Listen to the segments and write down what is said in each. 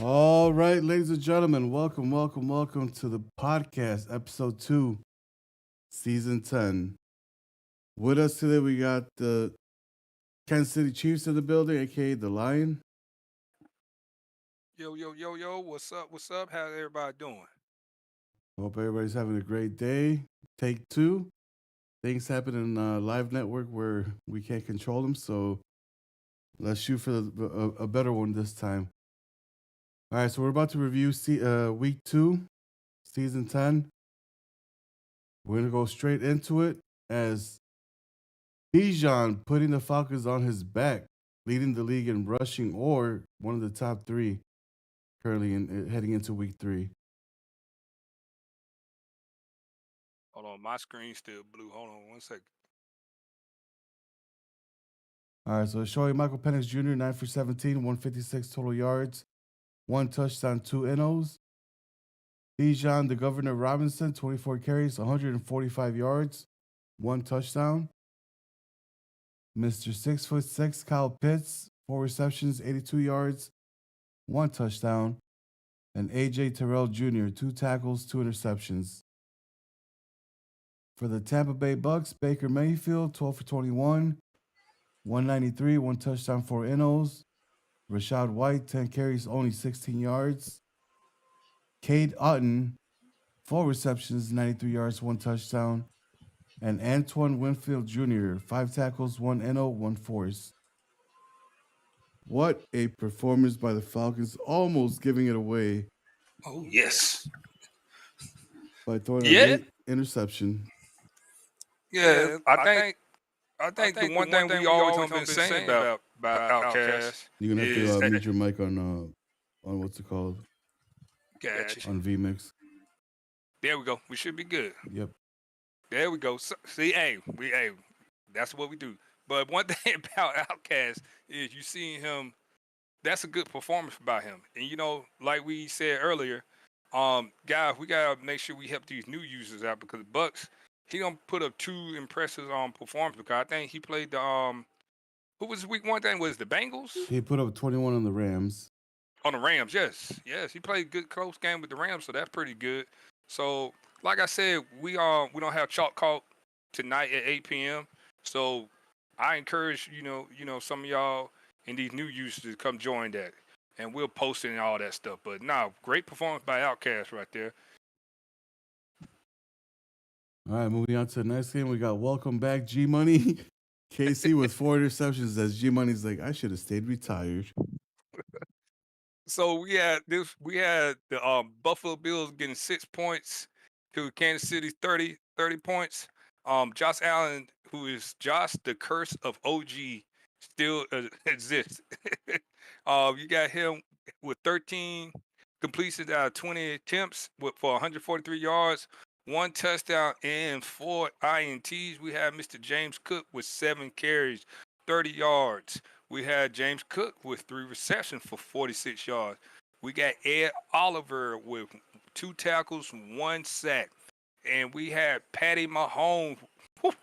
All right, ladies and gentlemen, welcome to the podcast, episode 2, season 10. With us today, we got the Kansas City Chiefs in the building, aka the Lion. Yo, yo, yo, yo, what's up? What's up? How's everybody doing? Hope everybody's having a great day. Take two. Things happen in live network where we can't control them, so let's shoot for a better one this time. All right, so we're about to review week 2, season 10. We're going to go straight into it as Bijan putting the Falcons on his back, leading the league in rushing or one of the top three currently heading into week 3. Hold on, my screen's still blue. Hold on one second. All right, so showing Michael Penix Jr., 9 for 17, 156 total yards, 1 touchdown, 2 NOs. Bijan, the Governor Robinson, 24 carries, 145 yards, 1 touchdown. Mr. 6'6", Kyle Pitts, 4 receptions, 82 yards, 1 touchdown. And AJ Terrell Jr., 2 tackles, 2 interceptions. For the Tampa Bay Bucks, Baker Mayfield, 12 for 21, 193, 1 touchdown, 4 NOs. Rashad White, 10 carries, only 16 yards. Cade Otton, 4 receptions, 93 yards, 1 touchdown. And Antoine Winfield Jr., 5 tackles, 1 NO, 1 force. What a performance by the Falcons, almost giving it away Oh yes. by throwing a Yeah. late interception. Yeah. Yeah, I I think think I I think the think the one one thing we thing we always always have been been saying saying about about Outcast Outcast You're gonna have is to mute your mic on what's it called? gotcha. On VMix. There we go. We should be good. Yep. There we go. See, hey, that's what we do. But one thing about Outcast is you seeing him. That's a good performance by him. And like we said earlier, guys, we gotta make sure we help these new users out because Bucks, he don't put up too impressive performance because I think he played the who was week one thing was the Bengals He put up 21 on the Rams. on the Rams. Yes, he played good close game with the Rams, so that's pretty good. So like I said, we don't have chalk call tonight at 8 p.m. So I encourage some of y'all and these new users to come join that, and we'll post it and all that stuff. But nah, great performance by Outcast right there. All right, moving on to the next game. We got welcome back G Money. KC with 4 interceptions as G Money's like, I should have stayed retired. So we had the Buffalo Bills getting 6 points to Kansas City 30 points. Josh Allen, who is Josh the curse of OG, still exists. You got him with 13 completions out of 20 attempts for 143 yards, 1 touchdown, and 4 INTs. We have Mr. James Cook with 7 carries, 30 yards. We had James Cook with 3 receptions for 46 yards. We got Ed Oliver with 2 tackles, 1 sack. And we had Patty Mahomes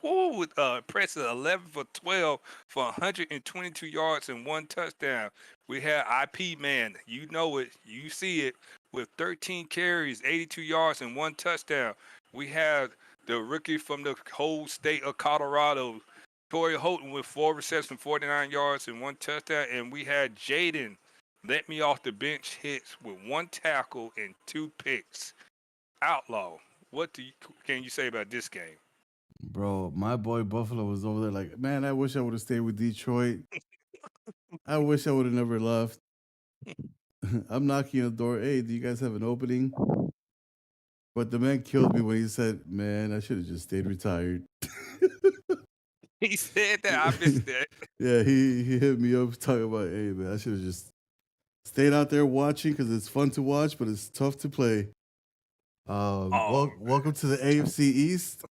with impressive 11 for 12 for 122 yards and 1 touchdown. We had IP Man, you know it, you see it, with 13 carries, 82 yards and 1 touchdown. We had the rookie from the whole state of Colorado, Torrey Holton, with 4 receptions, 49 yards and 1 touchdown. And we had Jaden let me off the bench hits with 1 tackle and 2 picks. Outlaw, what can you say about this game? Bro, my boy Buffalo was over there like, man, I wish I would have stayed with Detroit. I wish I would have never left. I'm knocking on the door. Hey, do you guys have an opening? But the man killed me when he said, man, I should have just stayed retired. He said that. I missed that. Yeah, he hit me up talking about, hey, man, I should have just stayed out there watching because it's fun to watch, but it's tough to play. Oh, Welcome to the AFC East.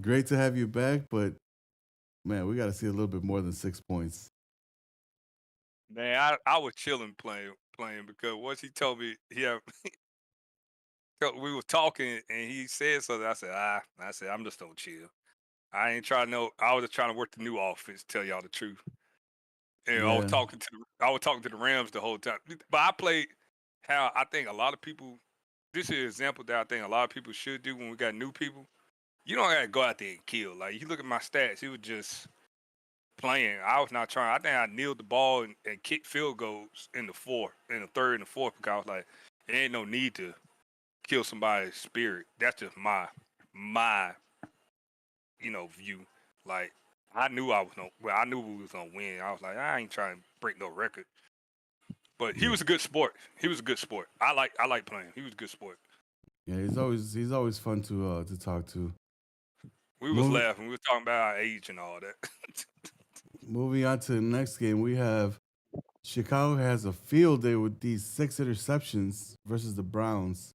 Great to have you back, but man, we got to see a little bit more than 6 points. man, I was chilling playing because once he told me we were talking and he said something, I said I'm just gonna chill. I ain't trying to know. I was just trying to work the new offense. Tell y'all the truth. and I was Yeah. talking to the Rams the whole time. But I played how I think a lot of people. This is an example that I think a lot of people should do when we got new people. You don't gotta go out there and kill. Like you look at my stats, it was just playing. I was not trying. I think I kneeled the ball and kicked field goals in the third and the fourth, because I was like, there ain't no need to kill somebody's spirit. That's just my view. Like I knew I knew we was gonna win. I was like, I ain't trying to break no record. But he Yeah. was a good sport. He was a good sport. I like playing. He was a good sport. Yeah, he's always fun to talk to. We was Moving laughing. We was talking about our age and all that. moving on to the next game, we have Chicago has a field day with these 6 interceptions versus the Browns.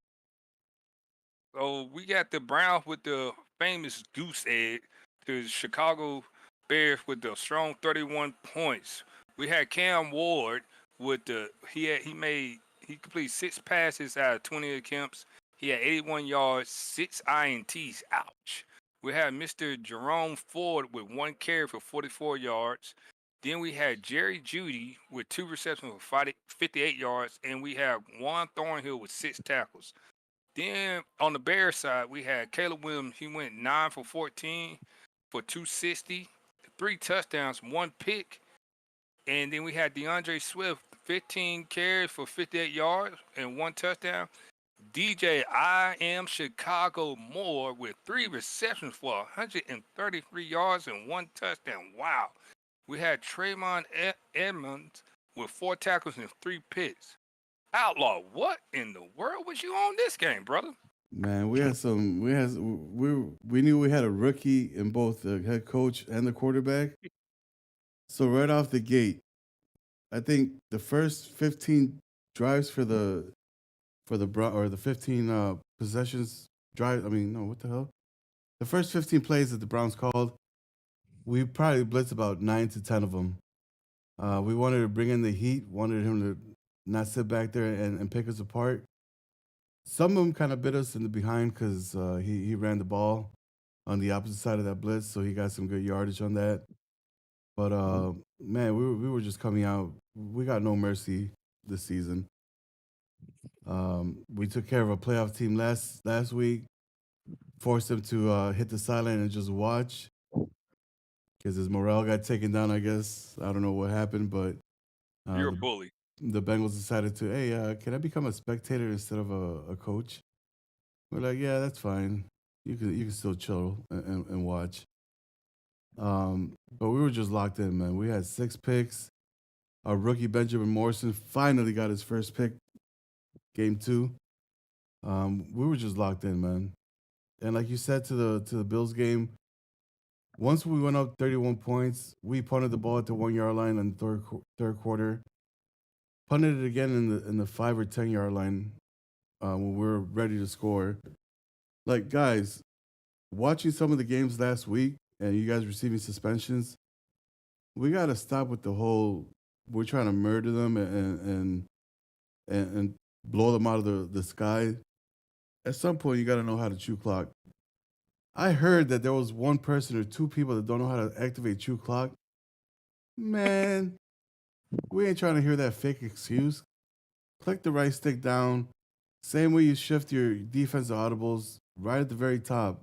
So we got the Browns with the famous goose egg, the Chicago Bears with the strong 31 points. We had Cam Ward with he completed 6 passes out of 20 attempts. He had 81 yards, 6 INTs. Ouch. We had Mr. Jerome Ford with 1 carry for 44 yards. Then we had Jerry Jeudy with 2 receptions for 58 yards, and we had Juan Thornhill with 6 tackles. Then on the Bears side, we had Caleb Williams. He went 9 for 14 for 260, 3 touchdowns, 1 pick. And then we had DeAndre Swift, 15 carries for 58 yards and 1 touchdown. DJ I Am Chicago Moore with 3 receptions for 133 yards and 1 touchdown. Wow. We had Trayvon Edmonds with 4 tackles and 3 picks. Outlaw, what in the world was you on this game, brother? Man, we knew we had a rookie in both the head coach and the quarterback. So right off the gate, I think the first 15 drives for the or the 15 possessions drive. I mean, no, what the hell? The first 15 plays that the Browns called, we probably blitzed about 9 to 10 of them. We wanted to bring in the heat, wanted him to not sit back there and pick us apart. Some of them kind of bit us in the behind because he ran the ball on the opposite side of that blitz, so he got some good yardage on that. But man, we were just coming out. We got no mercy this season. We took care of a playoff team last week, forced them to hit the sideline and just watch because his morale got taken down. I guess I don't know what happened, but You're a bully. the Bengals decided to, hey, can I become a spectator instead of a coach? We're like, yeah, that's fine. You can still chill and watch. But we were just locked in, man. We had 6 picks. Our rookie Benjamin Morrison finally got his first pick, game 2. We were just locked in, man. And like you said to the Bills game, once we went up 31 points, we punted the ball at the 1 yard line in the third quarter. Punted it again in the 5 or 10 yard line when we were ready to score. Like, guys, watching some of the games last week and you guys receiving suspensions, we got to stop with the whole we're trying to murder them and blow them out of the sky. At some point, you got to know how to chew clock. I heard that there was 1 person or 2 people that don't know how to activate chew clock. Man, we ain't trying to hear that fake excuse. Click the right stick down. Same way you shift your defensive audibles, right at the very top,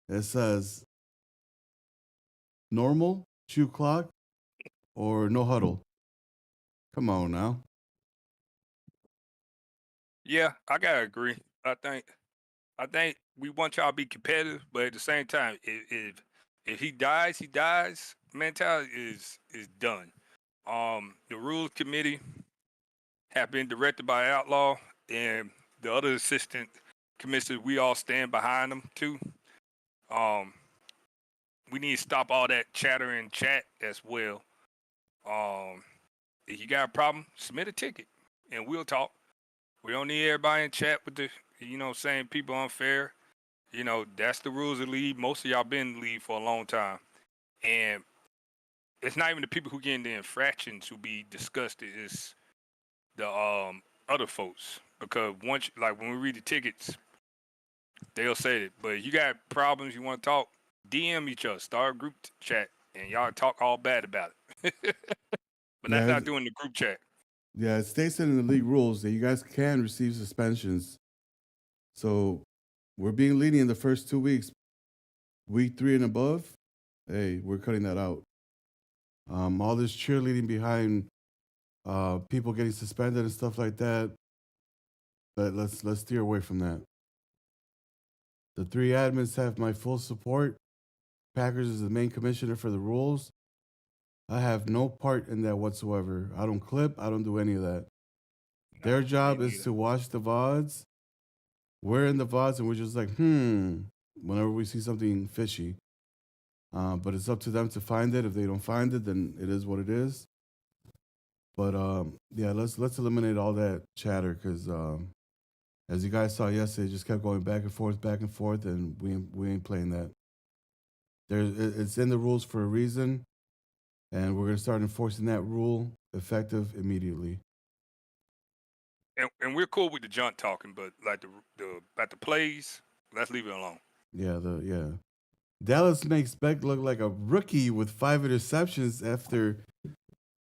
it says normal, chew clock, or no huddle. Come on now. Yeah, I gotta agree. I think we want y'all to be competitive, but at the same time, if he dies, he dies. Mentality is done. The rules committee have been directed by Outlaw, and the other assistant commissioners. We all stand behind them too. We need to stop all that chatter in chat as well. If you got a problem, submit a ticket, and we'll talk. We don't need everybody in chat with the, saying people unfair. That's the rules of the league. Most of y'all been in the league for a long time. And it's not even the people who get in the infractions who be disgusted. It's the other folks. Because once, like when we read the tickets, they'll say it. But if you got problems, you want to talk, DM each other. Start a group chat. And y'all talk all bad about it. but that's Yeah, not doing the group chat. yeah. It states in the league rules that you guys can receive suspensions. So we're being lenient the first 2 weeks. Week 3 and above, hey, we're cutting that out. All this cheerleading behind people getting suspended and stuff like that. But let's steer away from that. The 3 admins have my full support. Packers is the main commissioner for the rules. I have no part in that whatsoever. I don't clip. I don't do any of that. Their job is to watch the VODs. We're in the VODs and we're just like, whenever we see something fishy. But it's up to them to find it. If they don't find it, then it is what it is. But yeah, let's eliminate all that chatter because as you guys saw yesterday, it just kept going back and forth, and we ain't playing that. It's in the rules for a reason, and we're gonna start enforcing that rule effective immediately. And we're cool with the junk talking, but like the plays, let's leave it alone. Yeah. Dallas makes Beck look like a rookie with 5 interceptions after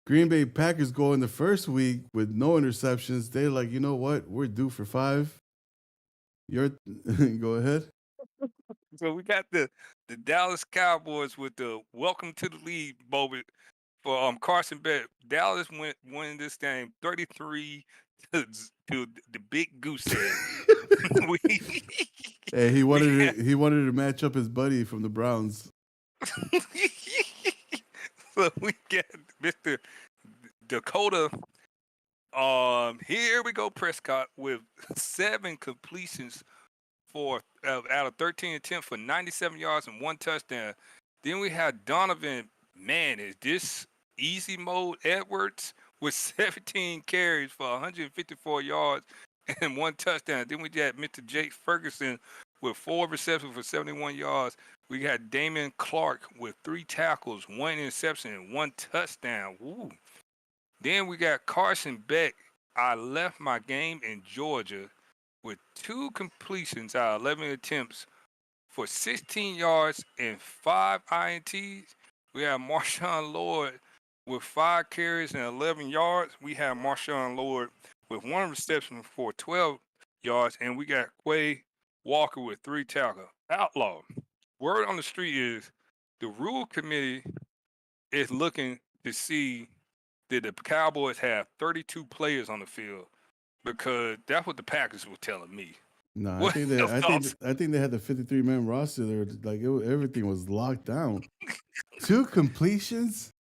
Green Bay Packers go in the first week with no interceptions. They're like, you know what? We're due for 5. Go ahead. So we got the Dallas Cowboys with the welcome to the league moment for Carson Beck. Dallas won this game 33 to the big goose egg. Hey, he wanted to match up his buddy from the Browns. So we got Mr. Dakota. Here we go, Prescott with 7 completions for out of 13 attempts for 97 yards and 1 touchdown. Then we had Donovan. Man, is this easy mode Edwards with 17 carries for 154 yards and 1 touchdown. Then we got Mr. Jake Ferguson with 4 receptions for 71 yards. We got Damon Clark with 3 tackles, 1 interception, and 1 touchdown. Woo. Then we got Carson Beck. I left my game in Georgia with 2 completions out of 11 attempts for 16 yards and 5 INTs. We have Marshawn Lord with 5 carries and 11 yards. We have Marshawn Lord with 1 reception for 12 yards. And we got Quay Walker with 3 tackles. Outlaw. Word on the street is the rule committee is looking to see that the Cowboys have 32 players on the field because that's what the Packers were telling me. No, I think they had the 53-man roster there. Like everything was locked down. 2 completions.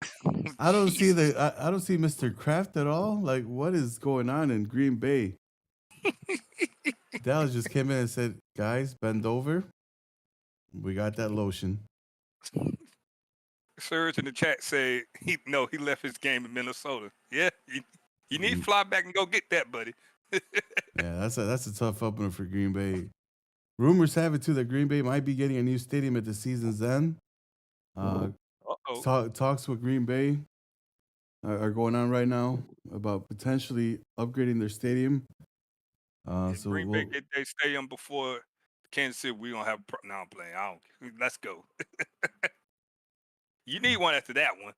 I don't see Mr. Kraft at all. Like, what is going on in Green Bay? Dallas just came in and said, "Guys, bend over. We got that lotion." Serge in the chat say he left his game in Minnesota. Yeah, you need to fly back and go get that, buddy. Yeah, that's a tough opener for Green Bay. Rumors have it too that Green Bay might be getting a new stadium at the season's end. Talks with Green Bay are going on right now about potentially upgrading their stadium. So Green Bay get their stadium before Kansas City. We don't have no. I'm playing. Let's go. You need one after that one.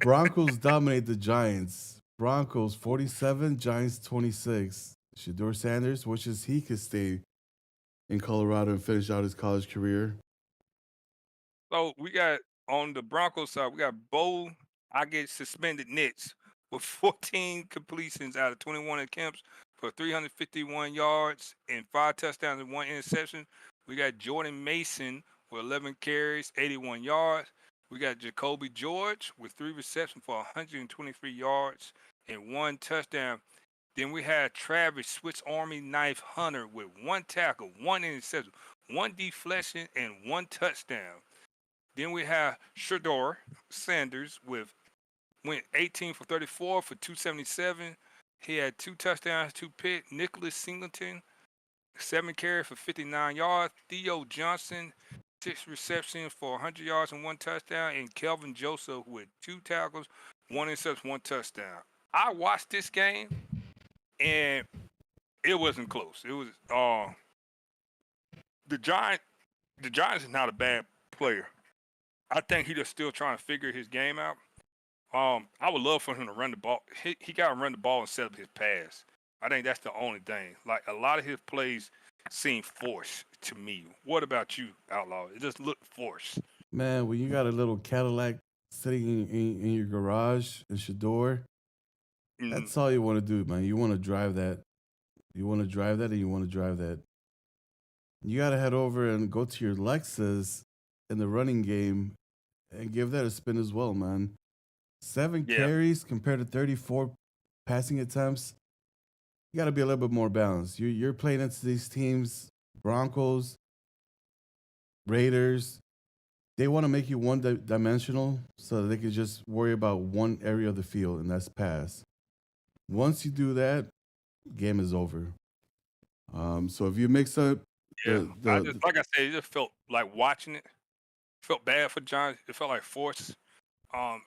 Broncos dominate the Giants. Broncos 47, Giants 26. Shedeur Sanders wishes he could stay in Colorado and finish out his college career. So we got on the Broncos side, we got Bo. I get suspended Nits with 14 completions out of 21 attempts for 351 yards and 5 touchdowns and 1 interception. We got Jordan Mason with 11 carries, 81 yards. We got Jacoby George with 3 receptions for 123 yards and 1 touchdown. Then we had Travis Swiss Army Knife Hunter with 1 tackle, 1 interception, 1 deflection, and 1 touchdown. Then we have Shedeur Sanders went 18 for 34 for 277. He had 2 touchdowns, 2 picks. Nicholas Singleton, 7 carries for 59 yards. Theo Johnson, 6 receptions for 100 yards and 1 touchdown. And Kelvin Joseph with 2 tackles, 1 interception, 1 touchdown. I watched this game, and it wasn't close. It was the Giants is not a bad player. I think he's just still trying to figure his game out. I would love for him to run the ball. He got to run the ball and set up his pass. I think that's the only thing. Like a lot of his plays seem forced to me. What about you, Outlaw? It just looked forced. Man, when you got a little Cadillac sitting in your garage in Shador, Mm, that's all you want to do, man. You want to drive that. You want to drive that and you want to drive that. You got to head over and go to your Lexus in the running game and give that a spin as well, man. 7 yeah, carries compared to 34 passing attempts. You got to be a little bit more balanced. You're playing into these teams, Broncos, Raiders. They want to make you dimensional so that they can just worry about one area of the field, and that's pass. Once you do that, game is over. So if you mix up yeah. I just the like I said, it just felt like watching it. Felt bad for John. It felt like forced.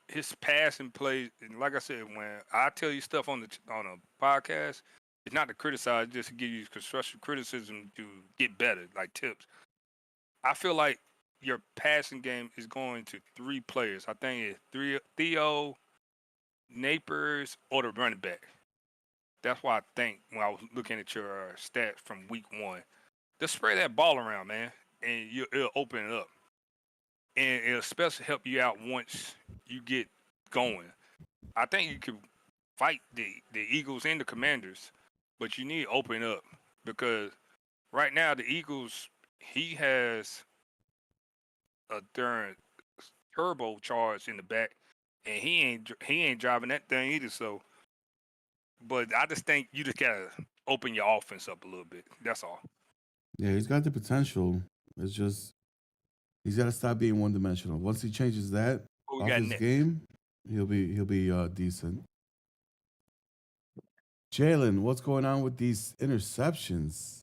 His passing plays, and like I said, when I tell you stuff on a podcast, it's not to criticize, just to give you constructive criticism to get better, like tips. I feel like your passing game is going to 3 players. I think it's Theo, Napers, or the running back. That's why I think when I was looking at your stats from week 1, just spray that ball around, man, and it'll open it up, and it'll especially help you out once you get going. I think you could fight the Eagles and the Commanders, but you need to open up because right now the Eagles he has a darn turbo charge in the back, and he ain't driving that thing either. So, but I just think you just gotta open your offense up a little bit. That's all. yeah, he's got the potential. It's just he's got to stop being one dimensional. Once he changes that What we off got his next? game, he'll be decent. Jalen, what's going on with these interceptions?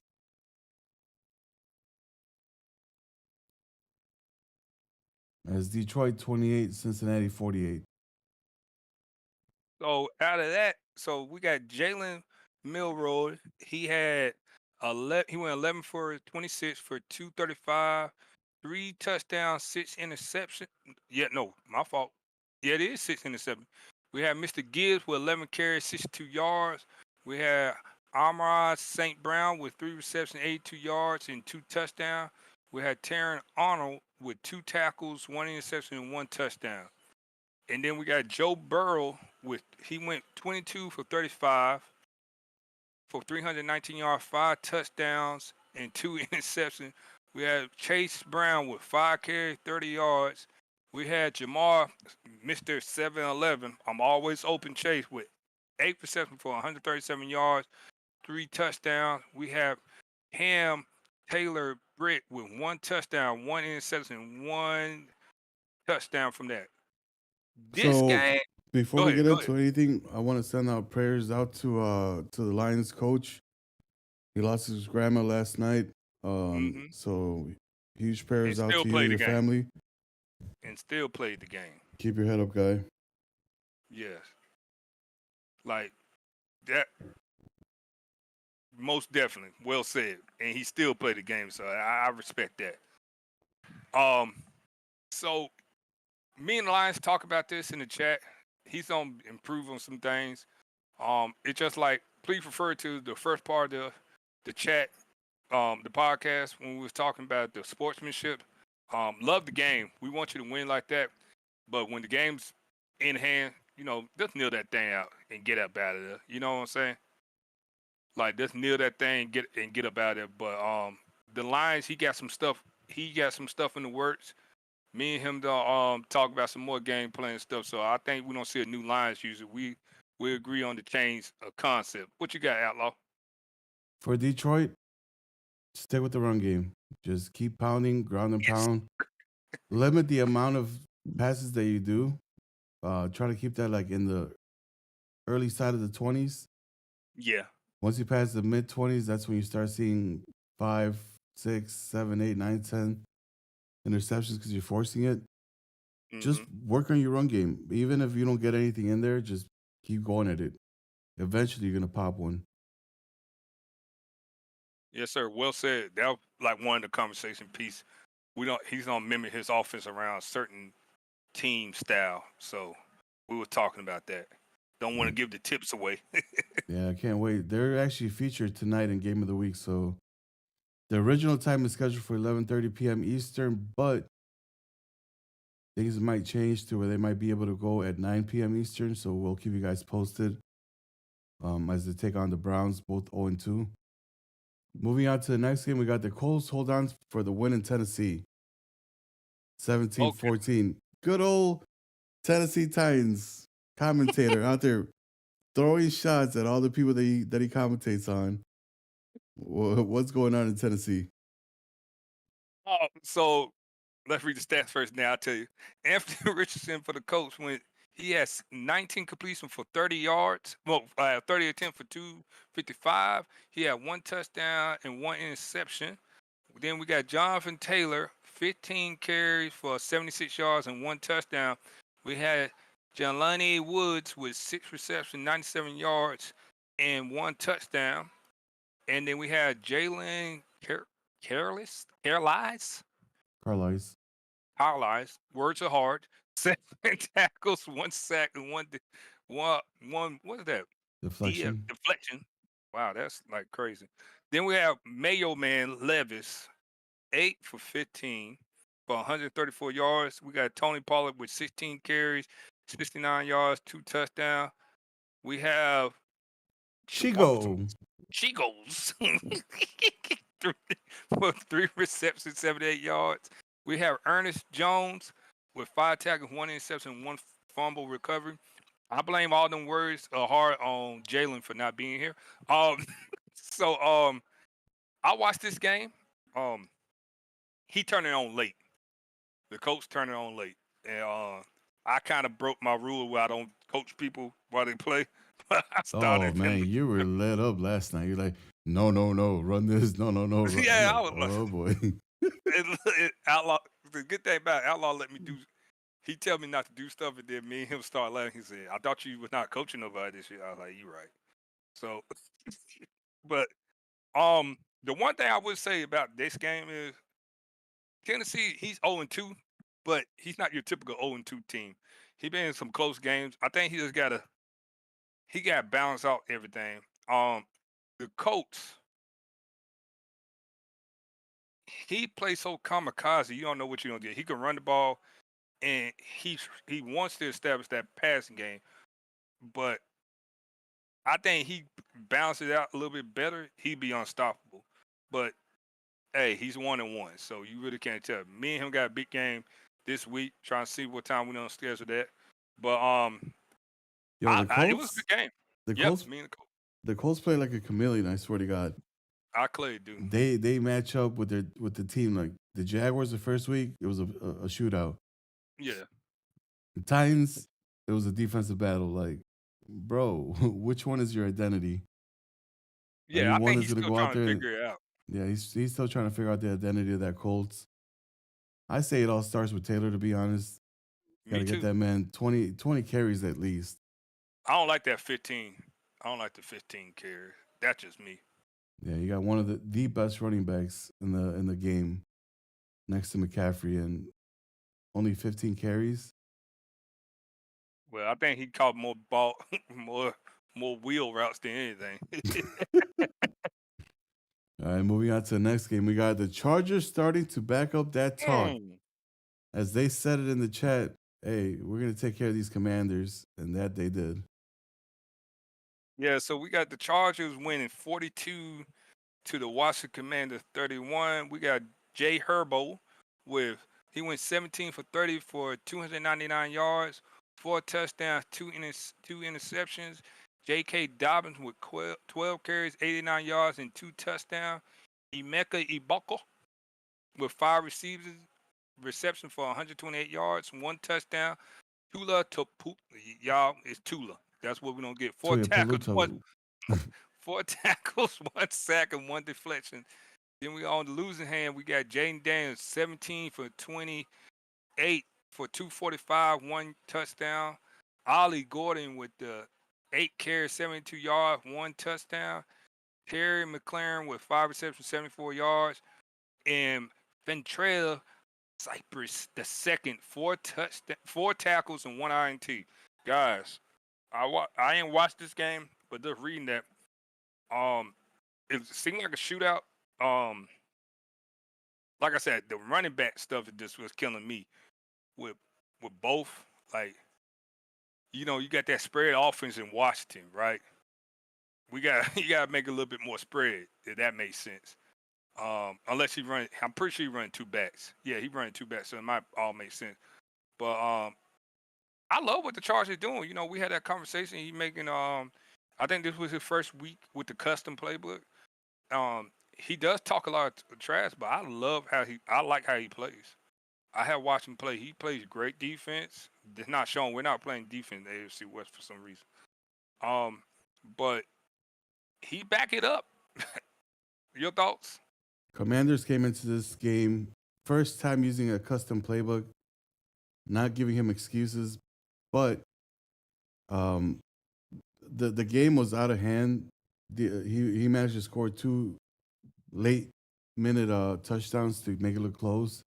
As Detroit 28, Cincinnati 48. So out of that, so we got Jalen Milroy. He had 11. He went 11 for 26 for 235, 3 touchdowns, 6 interceptions. Yeah, no, my fault. Yeah, it is 6 interceptions. We had Mr. Gibbs with 11 carries, 62 yards. We had Amrod St. Brown with 3 receptions, 82 yards, and 2 touchdowns. We had Taron Arnold with 2 tackles, 1 interception, and 1 touchdown. And then we got Joe Burrow with he went 22 for 35 for 319 yards, 5 touchdowns, and 2 interceptions. We had Chase Brown with 5 carries, 30 yards. We had Jamar, Mr. 7-Eleven. I'm always open Chase with 8 receptions for 137 yards, 3 touchdowns. We have Ham Taylor Britt with 1 touchdown, 1 interception, 1 touchdown from that. This So game, before go we ahead, get go ahead. into anything, I want to send out prayers out to the Lions coach. He lost his grandma last night. Hmm. So huge And prayers out still to you and play the your game. family. And still played the game. Keep your head up, guy. Yes. Like that most definitely. Well said. And he still played the game, so I respect that. Um so me and Lions talk about this in the chat. He's gonna improve on some things. It's just like please refer to the first part of the chat, the podcast when we was talking about the sportsmanship. Love the game. We want you to win like that. But when the game's in hand, just kneel that thing out and get up out of there. You know what I'm saying? Like just kneel that thing, get up out of there. But the Lions, he got some stuff. He got some stuff in the works. Me and him don't talk about some more game plan stuff. So I think we don't see a new Lions user. We agree on the change of concept. What you got, Outlaw? For Detroit, stick with the run game. Just keep pounding, ground and Yes. pound. Limit the amount of passes that you do. Try to keep that like in the early side of the 20s. Yeah. Once you pass the mid 20s, that's when you start seeing 5, 6, 7, 8, 9, 10 interceptions because you're forcing it. Just Hmm. work on your run game. Even if you don't get anything in there, just keep going at it. Eventually, you're gonna pop one. Yes, sir. Well said. That was like one of the conversation piece. He's gonna mimic his offense around certain team style. So We were talking about that. Don't want to give the tips away. Yeah, I can't wait. They're actually featured tonight in Game of the Week. So the original time is scheduled for 11:30 p.m. Eastern, but things might change to where they might be able to go at 9 p.m. Eastern. So we'll keep you guys posted as they take on the Browns, both 0-2. Moving on to the next game, we got the Colts hold on for the win in Tennessee. 17-14. Good old Tennessee Titans commentator out there throwing shots at all the people that he commentates on. What's going on in Tennessee? So let's read the stats first. Now I'll tell you. Anthony Richardson for the Colts he has 19 completions for 30 yards. Well, 30 attempts for 255. He had 1 touchdown and 1 interception. Then we got Jonathan Taylor, 15 carries for 76 yards and 1 touchdown. We had Jelani Woods with 6 receptions, 97 yards, and 1 touchdown. And then we had Jalen Carlisle. Words are hard. 7 tackles, 1 sack, and one what is that? Deflection. Deflection. Wow, that's like crazy. Then we have Mayo Man Levis, 8 for 15 for 134 yards. We got Tony Pollard with 16 carries, 69 yards, 2 touchdowns. We have Chigos for 3 receptions, 78 yards. We have Ernest Jones with 5 tackles, 1 interception, 1 fumble recovery. I blame all them words hard on Jalen for not being here. So I watched this game. He turned it on late. The coach turned it on late, and I kind of broke my rule where I don't coach people while they play. But I started. Oh man, you were lit up last night. You're like, no, run this. No. Run. Yeah, like, oh boy. Outlaw. The good thing about Outlaw let me do. He tell me not to do stuff, and then me and him start laughing. He said, "I thought you was not coaching nobody this year." I was like, "You right." So, but the one thing I would say about this game is Tennessee. He's 0-2, but he's not your typical 0-2 team. He been in some close games. I think he just gotta balance out everything. The Colts. He plays so kamikaze. You don't know what you're gonna get. He can run the ball, and he wants to establish that passing game, but I think he balances it out a little bit better. He'd be unstoppable. But hey, he's 1-1, so you really can't tell. Me and him got a big game this week. Trying to see what time we don't schedule that. But Yo, the Colts, it was a good game. The Colts play like a chameleon. I swear to God. I clearly do. They match up with the team. Like the Jaguars the first week, it was a shootout. Yeah. The Titans, it was a defensive battle. Like, bro, which one is your identity? Yeah, I think he's still trying to figure it out. Yeah, he's still trying to figure out the identity of that Colts. I say it all starts with Taylor, to be honest. Gotta get that man 20 carries at least. I don't like that 15. I don't like the 15 carries. That's just me. Yeah, you got one of the best running backs in the game next to McCaffrey, and only 15 carries. Well, I think he caught more ball, more wheel routes than anything. All right, moving on to the next game. We got the Chargers starting to back up that talk. As they said it in the chat, hey, we're going to take care of these Commanders, and that they did. Yeah, so we got the Chargers winning 42 to the Washington Commanders 31. We got Jay Herbo he went 17 for 30 for 299 yards, 4 touchdowns, 2 interceptions. J.K. Dobbins with 12 carries, 89 yards, and 2 touchdowns. Emeka Iboko with 5 receptions for 128 yards, 1 touchdown. Tula Tapu, y'all, it's Tula. That's what we're gonna get. 4 tackles, 4 tackles, 1 sack, and 1 deflection. Then we on the losing hand, we got Jaden Daniels, 17 for 28 for 245, 1 touchdown. Ollie Gordon with the 8 carries, 72 yards, 1 touchdown. Terry McLaren with 5 receptions, 74 yards. And Ventrell Cypress, the second, 4 tackles and 1 INT. Guys, I ain't watched this game, but just reading that, um, it seemed like a shootout. Um, like I said, the running back stuff just was killing me with both. Like, you got that spread offense in Washington, right? We got you got to make a little bit more spread. If that makes sense. Unless he run, I'm pretty sure he running two backs. Yeah, he running two backs, so it might all make sense. But I love what the Chargers doing. We had that conversation. He making I think this was his first week with the custom playbook. He does talk a lot of trash, but I like how he plays. I have watched him play. He plays great defense. It's not showing. We're not playing defense in the AFC West for some reason. But he back it up. Your thoughts? Commanders came into this game first time using a custom playbook, not giving him excuses, but um, the game was out of hand. He managed to score two late minute touchdowns to make it look close,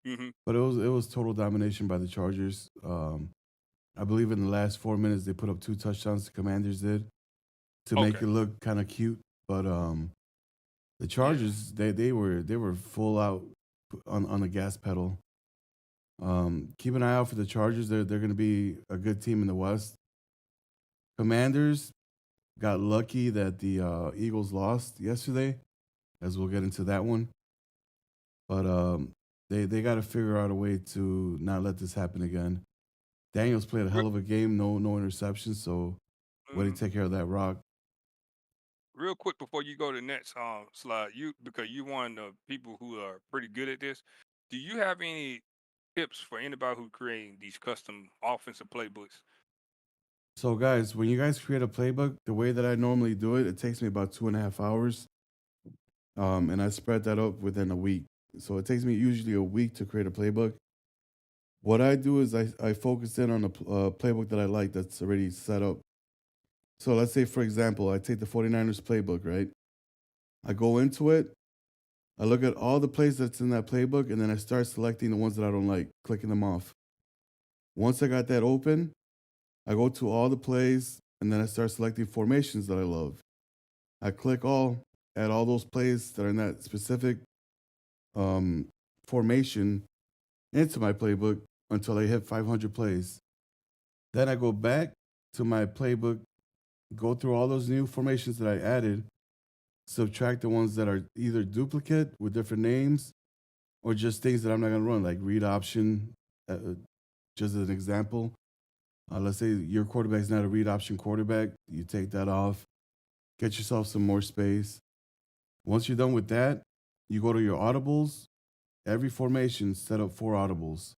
Mm-hmm. but it was total domination by the Chargers. I believe in the last 4 minutes they put up two touchdowns. The Commanders did to make Okay. it look kind of cute, but the Yeah. Chargers they were full out on the gas pedal. Keep an eye out for the Chargers. They're going to be a good team in the West. Commanders got lucky that the Eagles lost yesterday, as we'll get into that one. But they got to figure out a way to not let this happen again. Daniels played a hell of a game, no interceptions. So way to Mm, take care of that rock. real quick before you go to the next slide, because you one of the people who are pretty good at this. Do you have any tips for anybody who's creating these custom offensive playbooks? So guys, when you guys create a playbook, the way that I normally do it, it takes me about 2.5 hours. And I spread that up within a week. So it takes me usually a week to create a playbook. What I do is I focus in on a playbook that I like that's already set up. So let's say, for example, I take the 49ers playbook, right? I go into it, I look at all the plays that's in that playbook, and then I start selecting the ones that I don't like, clicking them off. Once I got that open, I go to all the plays, and then I start selecting formations that I love. I click all, add all those plays that are in that specific formation into my playbook until I hit 500 plays. Then I go back to my playbook, go through all those new formations that I added, subtract the ones that are either duplicate with different names or just things that I'm not going to run, like read option, just as an example. Let's say your quarterback is not a read option quarterback. You take that off, get yourself some more space. Once you're done with that, you go to your audibles. Every formation, set up 4 audibles.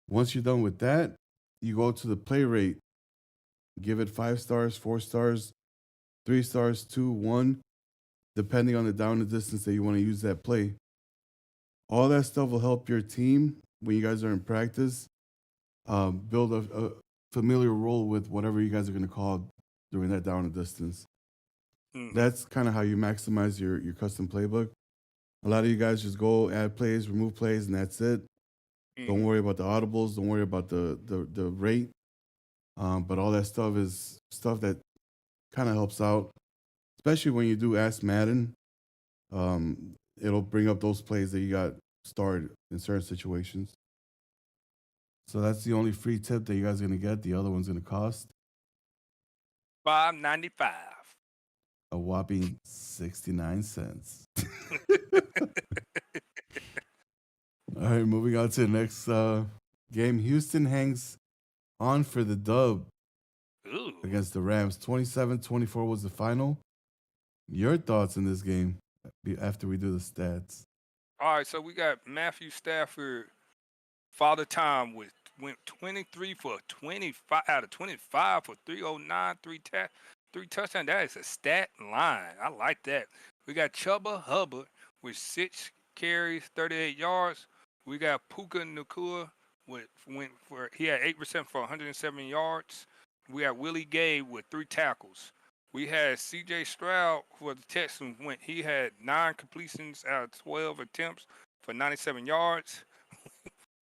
Once you're done with that, you go to the play rate. Give it 5 stars, 4 stars, 3 stars, 2, 1, depending on the down and distance that you want to use that play. All that stuff will help your team when you guys are in practice build a familiar role with whatever you guys are going to call during that down and distance. Mm-hmm. That's kind of how you maximize your custom playbook. A lot of you guys just go add plays, remove plays, and that's it. Don't worry about the audibles. Don't worry about the rate. But all that stuff is stuff that kind of helps out, especially when you do Ask Madden. It'll bring up those plays that you got started in certain situations. So that's the only free tip that you guys are gonna get. The other one's gonna cost $5.95. a whopping 69 cents. All right, moving on to the next game. Houston hangs on for the dub Ooh. against the Rams. 27-24 was the final. Your thoughts in this game after we do the stats? All right, so we got Matthew Stafford, Father Time went 23 for 25 out of 25 for 309, three touchdowns. That is a stat line. I like that. We got Chuba Hubbard with 6 carries, 38 yards. We got Puka Nakua he had 8% for 107 yards. We had Willie Gay with 3 tackles. We had C.J. Stroud for the Texans. He had 9 completions out of 12 attempts for 97 yards.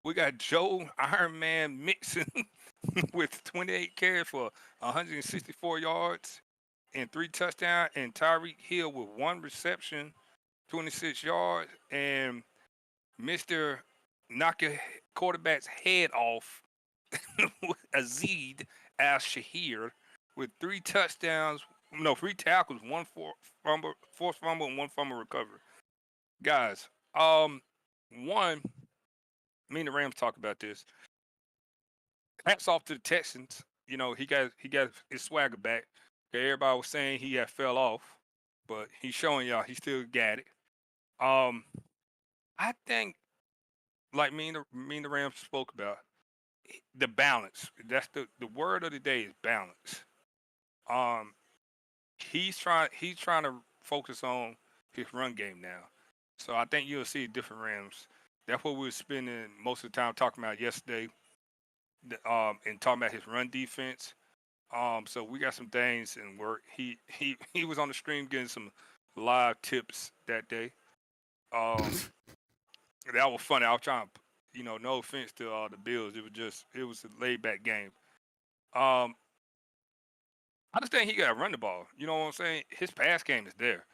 We got Joe Iron Man Mixon with 28 carries for 164 yards and 3 touchdowns, and Tyreek Hill with 1 reception, 26 yards, and Mr. Knock your quarterback's head off, Azid Al Shahir, with 3 touchdowns, no, 3 tackles, forced fumble, and 1 fumble recovery. Guys, one, me and the Rams talk about this. Hats off to the Texans. You know, he got his swagger back. Okay, everybody was saying he had fell off, but he's showing y'all he still got it. I think like me and the Rams spoke about the balance. That's the word of the day is balance. Um, he's trying to focus on his run game now. So I think you'll see different Rams. That's what we were spending most of the time talking about yesterday. And talking about his run defense. So we got some things in work. He was on the stream getting some live tips that day. Um, that was funny. I was trying to, no offense to the Bills. It was a laid back game. Um, I just think he got to run the ball. You know what I'm saying? His pass game is there.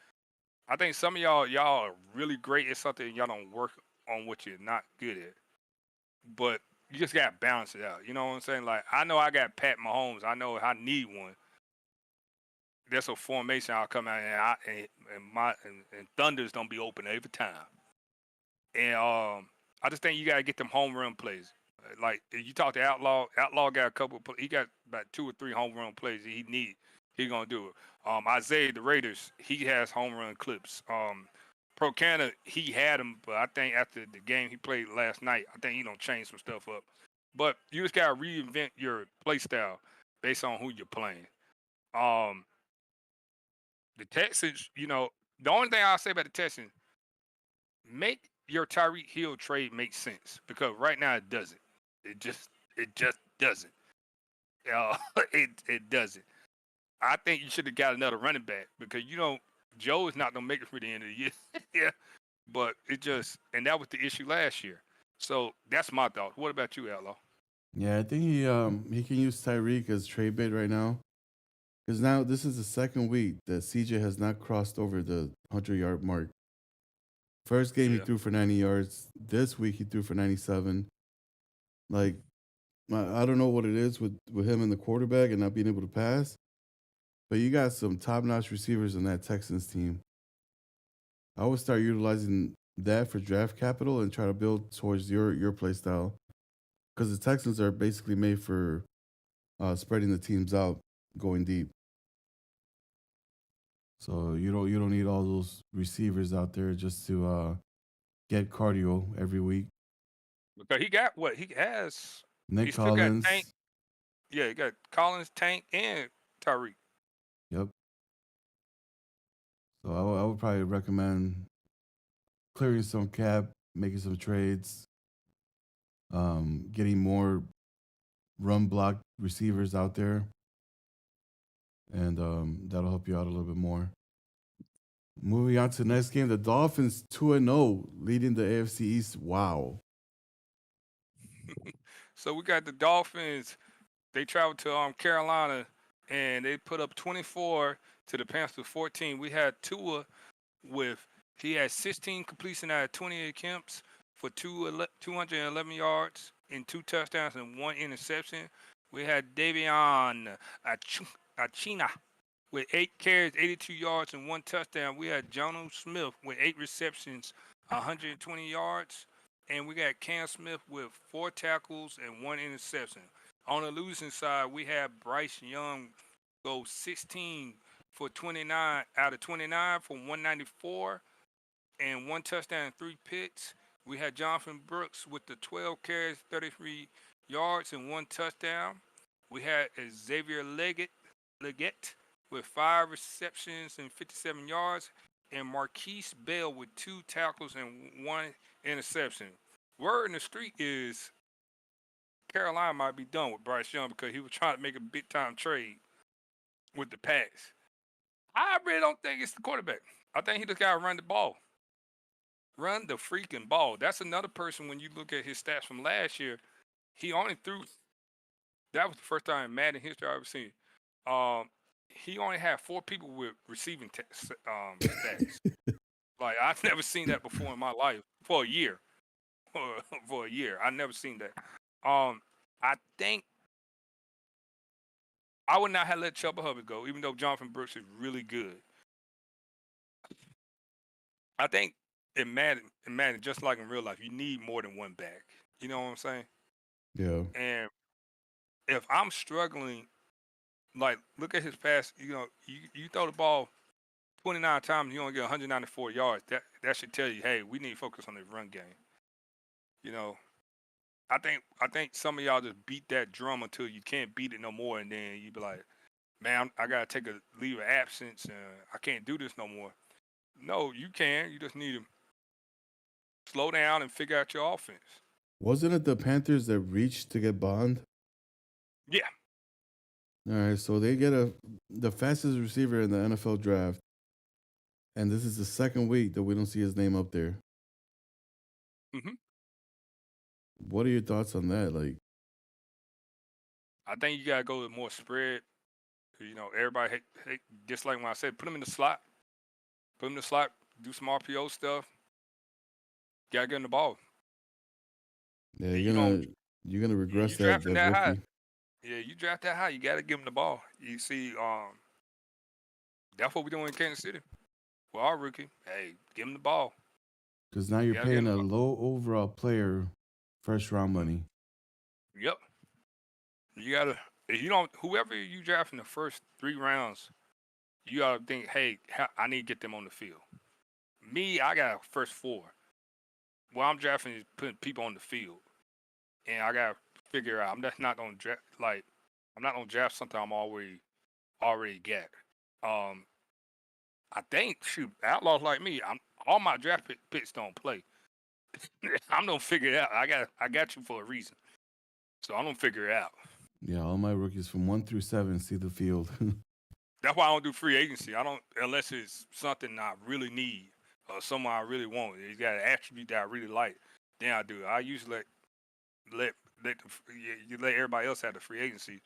I think some of y'all are really great at something and y'all don't work on what you're not good at. But you just gotta balance it out. You know what I'm saying? Like I know I got Pat Mahomes. I know I need one. There's a formation I'll come out and Thunders don't be open every time. And I just think you gotta get them home run plays. Like if you talk to Outlaw got a couple. He got about 2 or 3 home run plays that he gonna do it. Isaiah the Raiders, he has home run clips. Pro Canada, he had them, but I think after the game he played last night, I think he don't change some stuff up. But you just gotta reinvent your play style based on who you're playing. The Texans, the only thing I'll say about the Texans, make your Tyreek Hill trade make sense because right now it doesn't. It just doesn't. Uh, it doesn't. I think you should have got another running back because Joe is not gonna make it for the end of the year. Yeah, but and that was the issue last year. So that's my thought. What about you, Outlaw? Yeah, I think he can use Tyreek as trade bait right now. Because now this is the second week that CJ has not crossed over the 100-yard mark. First game he Yeah. threw for 90 yards. This week he threw for 97. Like, I don't know what it is with him and the quarterback and not being able to pass. But you got some top-notch receivers in that Texans team. I would start utilizing that for draft capital and try to build towards your play style. Because the Texans are basically made for spreading the teams out, going deep. So you don't need all those receivers out there just to get cardio every week. Because he got what he has. Nick He still got Tank. Collins. Yeah, he got Collins, Tank, and Tyreek. Yep. So I would probably recommend clearing some cap, making some trades, getting more run block receivers out there, and that'll help you out a little bit more. Moving on to the next game, the Dolphins 2-0, leading the AFC East. Wow. So we got the Dolphins. They traveled to Carolina and they put up 24 to the Panthers 14. We had Tua he had 16 completion out of 28 attempts for 211 yards and 2 touchdowns and 1 interception. We had Davion Achina with 8 carries, 82 yards, and 1 touchdown. We had Jonnu Smith with 8 receptions, 120 yards. And we got Cam Smith with 4 tackles and 1 interception. On the losing side, we have Bryce Young go 16 for 29 out of 29 for 194 and 1 touchdown and 3 picks. We had Jonathan Brooks with the 12 carries, 33 yards, and 1 touchdown. We had Xavier Leggett with 5 receptions and 57 yards, and Marquise Bell with 2 tackles and 1 interception. Word in the street is Carolina might be done with Bryce Young because he was trying to make a big time trade with the Pats. I really don't think it's the quarterback. I think he just got to run the ball. Run the freaking ball. That's another person when you look at his stats from last year. He only threw That was the first time in Madden history I ever seen. Um, he only had 4 people with receiving stats. Like I've never seen that before in my life for a year. For a year, I never seen that. I think I would not have let Chuba Hubbard go, even though Jonathan Brooks is really good. I think in Madden, just like in real life, you need more than one back. You know what I'm saying? Yeah. And if I'm struggling, like look at his pass. You throw the ball 29 times, you only get 194 yards. That should tell you, hey, we need to focus on the run game. You know, I think some of y'all just beat that drum until you can't beat it no more, and then you be like, man, I gotta take a leave of absence, and I can't do this no more. No, you can. You just need to slow down and figure out your offense. Wasn't it the Panthers that reached to get Bond? Yeah. All right, so they get the fastest receiver in the NFL draft, and this is the second week that we don't see his name up there. hmm What are your thoughts on that? Like, I think you gotta go with more spread. Everybody just like when I said, put him in the slot. Put him in the slot. Do some RPO stuff. Gotta get him the ball. yeah, And you're gonna you regress drafting that that high. rookie. Yeah, you draft that high. You gotta give him the ball. You see, that's what we doing in Kansas City. For our rookie, hey, give him the ball. Because now You you're gotta get him paying the a ball. low overall player first round money. Yep. You gotta. If you don't, whoever you draft in the first 3 rounds, you gotta think, hey, I need to get them on the field. Me, I got first 4. What I'm drafting is putting people on the field, and I gotta figure out. I'm just not gonna draft I'm not gonna draft something I'm already got. Um, I think shoot outlaws like me. All my draft picks don't play. I'm gonna figure it out. I got you for a reason, so I'm gonna figure it out. Yeah, all my rookies from 1 through 7 see the field. That's why I don't do free agency. I don't unless it's something I really need or someone I really want. It's got an attribute that I really like. Then I do. I usually let you let everybody else have the free agency.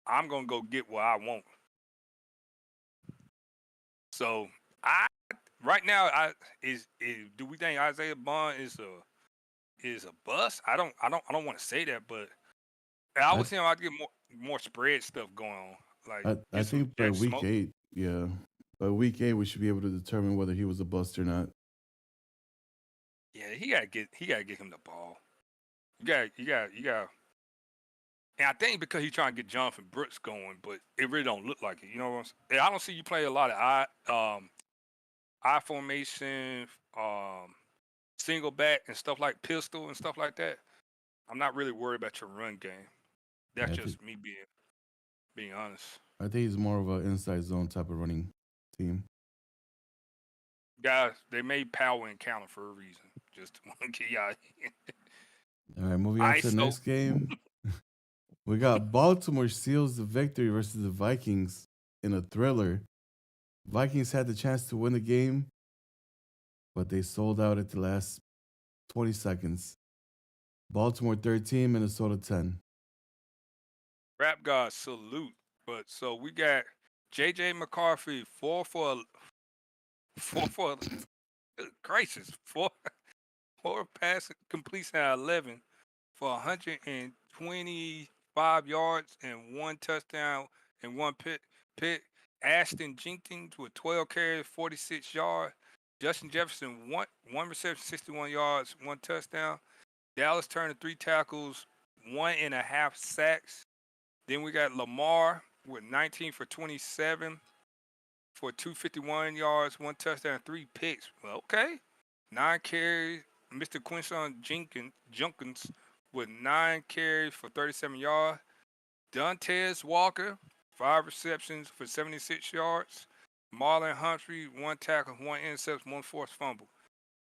I'm gonna go get what I want. So I right now is do we think Isaiah Bond is a bust? I don't want to say that, but I I would say I'd get more spread stuff going on. Like I get some think by Jack week Smoke. 8, yeah, by week 8 we should be able to determine whether he was a bust or not. Yeah, he gotta get him the ball. You got. And I think because he's trying to get Jonathan Brooks going, but it really don't look like it. You know what I'm saying? I don't see you play a lot of I formation, single back and stuff like pistol and stuff like that. I'm not really worried about your run game. That's Yeah, I think just me being honest. I think he's more of an inside zone type of running team. Guys, they made power encounter for a reason. Just want to get y'all All right, moving on to the ISO. next game. We got Baltimore seals the victory versus the Vikings in a thriller. Vikings had the chance to win the game, but they sold out at the last 20 seconds. Baltimore 13, Minnesota 10. Rap God salute. But so we got JJ McCarthy 4 for good gracious 4 pass completion at 11 for 125 yards and 1 touchdown and 1 pick. Ashton Jenkins with 12 carries, 46 yards. Justin Jefferson one reception, 61 yards, 1 touchdown. Dallas Turner 3 tackles, 1.5 sacks. Then we got Lamar with 19 for 27 for 251 yards, 1 touchdown, 3 picks. Well, okay. 9 carries. Mr. Quinshawn Jenkins with 9 carries for 37 yards. Dontez Walker, 5 receptions for 76 yards. Marlon Humphrey, 1 tackle, 1 interception, 1 forced fumble.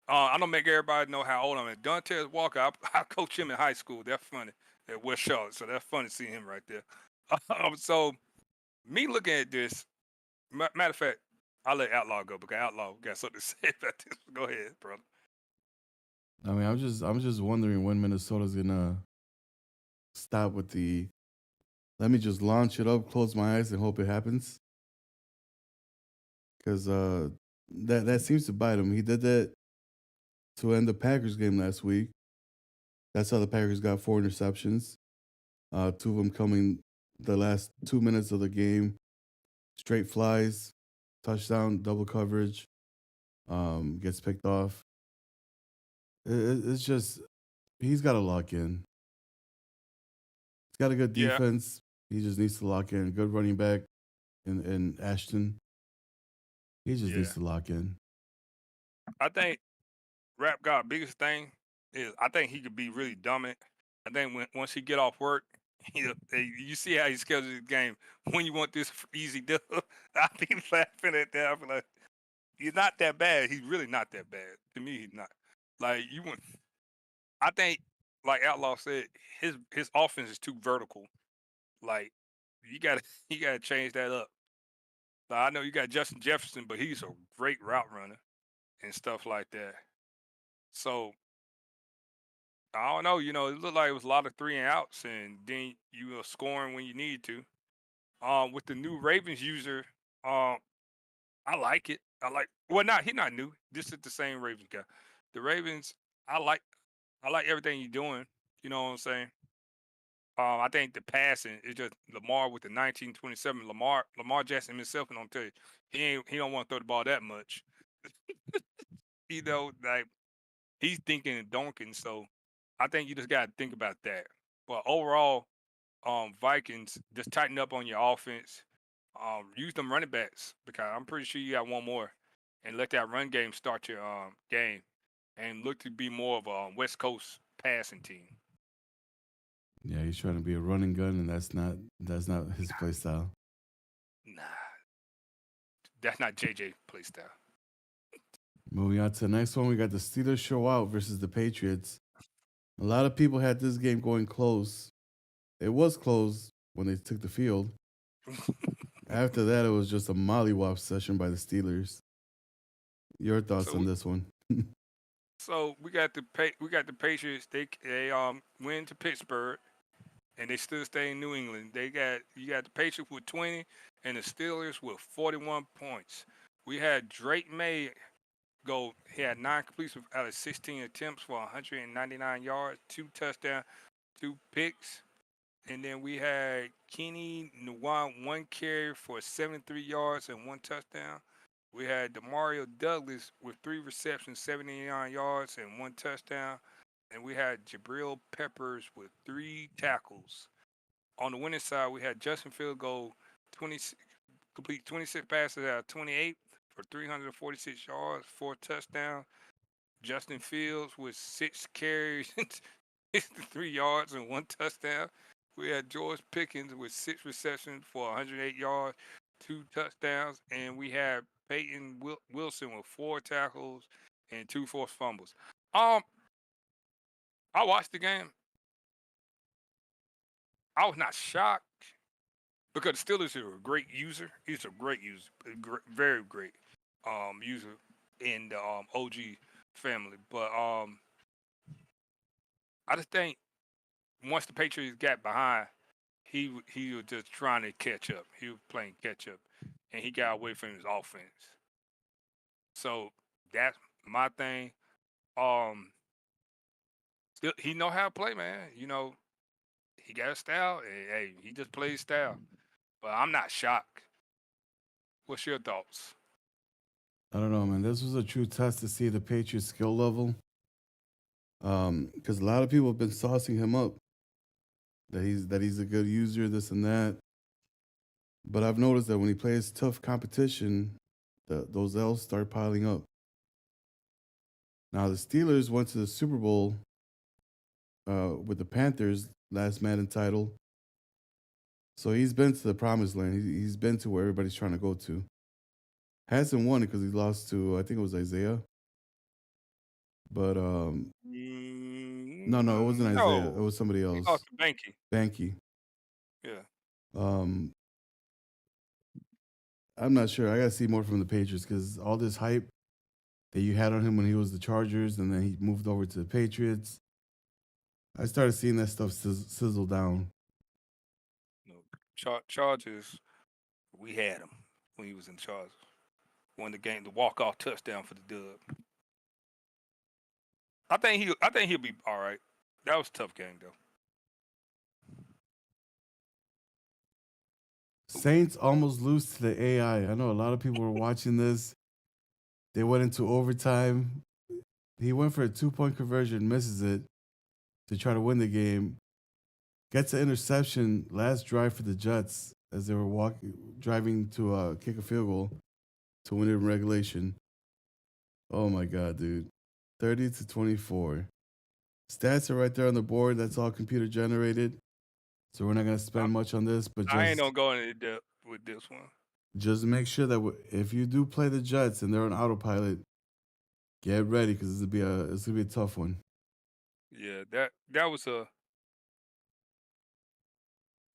I don't make everybody know how old I am. Dontez Walker, I coached him in high school. That's funny at West Charlotte. So that's funny seeing him right there. So me looking at this, matter of fact, I'll let Outlaw go because Outlaw got something to say about this. Go ahead, brother. I mean, I'm just wondering when Minnesota's gonna stop with the Let me just launch it up, close my eyes, and hope it happens. Because that seems to bite him. He did that to end the Packers game last week. That's how the Packers got 4 interceptions. 2 of them coming the last 2 minutes of the game. Straight flies, touchdown, double coverage, gets picked off. It's just, he's got to lock in. He's got a good Yeah, defense. He just needs to lock in. Good running back in Ashton. He just yeah. needs to lock in. I think Rap God biggest thing is I think he could be really dominant. I think once he get off work, you see how he schedules his game. When you want this easy dub, I be laughing at that. I be like, he's not that bad. He's really not that bad. To me, he's not. Like you want. I think, like Outlaw said, his offense is too vertical. Like you gotta you gotta change that up. Like, I know you got Justin Jefferson, but he's a great route runner and stuff like that. So I don't know. It looked like it was a lot of 3 and outs, and then you were scoring when you need to. With the new Ravens user, um, I like it. Well, not he's not new. This is the same Ravens guy. The Ravens, I like I like everything you're doing. You know what I'm saying? I think the passing is just Lamar with the 1927. Lamar Jackson himself, and I'm tell you, he don't want to throw the ball that much. Like he's thinking and donking. So I think you just gotta think about that. But overall, Vikings, just tighten up on your offense. Use them running backs because I'm pretty sure you got one more, and let that run game start your game, and look to be more of a West Coast passing team. Yeah, he's trying to be a running gun, and that's not his play style. Nah, that's not JJ play style. Moving on to the next one, we got the Steelers show out versus the Patriots. A lot of people had this game going close. It was close when they took the field. After that, it was just a mollywop session by the Steelers. Your thoughts So on this one? so we got the Patriots. They went to Pittsburgh, and they still stay in New England. You got the Patriots with 20 and the Steelers with 41 points. We had Drake May go. He had 9 completions out of 16 attempts for 199 yards, 2 touchdowns, 2 picks. And then we had Kenny Nguyen 1 carry for 73 yards and 1 touchdown. We had Demario Douglas with 3 receptions, 79 yards and 1 touchdown. And we had Jabril Peppers with 3 tackles. On the winning side, we had Justin Field go 20, complete 26 passes out of 28 for 346 yards, 4 touchdowns. Justin Fields with 6 carries, 63 yards and 1 touchdown. We had George Pickens with 6 receptions for 108 yards, 2 touchdowns, and we had Peyton Wilson with 4 tackles and 2 forced fumbles. I watched the game. I was not shocked because the Steelers are a great user. He's a great user, very great user in the OG family. But I just think once the Patriots got behind, he was just trying to catch up. He was playing catch up, and he got away from his offense. So that's my thing. Um, he know how to play, man. He got a style. And, hey, he just plays style. But I'm not shocked. What's your thoughts? I don't know, man. This was a true test to see the Patriots' skill level. Because a lot of people have been saucing him up that he's a good user, this and that. But I've noticed that when he plays tough competition, those L's start piling up. Now the Steelers went to the Super Bowl with the Panthers last Madden title, so he's been to the promised land. He's been to where everybody's trying to go to. Hasn't won it because he lost to, I think it was Isaiah. But no, it wasn't Isaiah. It No, was somebody he else. lost to Banky. Banky. Yeah. Um, I'm not sure. I gotta see more from the Patriots because all this hype that you had on him when he was the Chargers and then he moved over to the Patriots, I started seeing that stuff sizzle down. Chargers, we had him when he was in Chargers. Won the game, the walk-off touchdown for the dub. I think he'll be all right. That was a tough game though. Saints almost lose to the AI. I know a lot of people were watching this. They went into overtime. He went for a 2-point conversion, misses it to try to win the game. Gets an interception last drive for the Jets as they were driving to kick a field goal to win it in regulation. Oh my God, dude. 30-24. Stats are right there on the board. That's all computer generated. So we're not going to spend much on this, but I ain't gonna go into depth with this one. just make sure that if you do play the Jets and they're on autopilot, get ready because it's gonna be a tough one. Yeah, that was a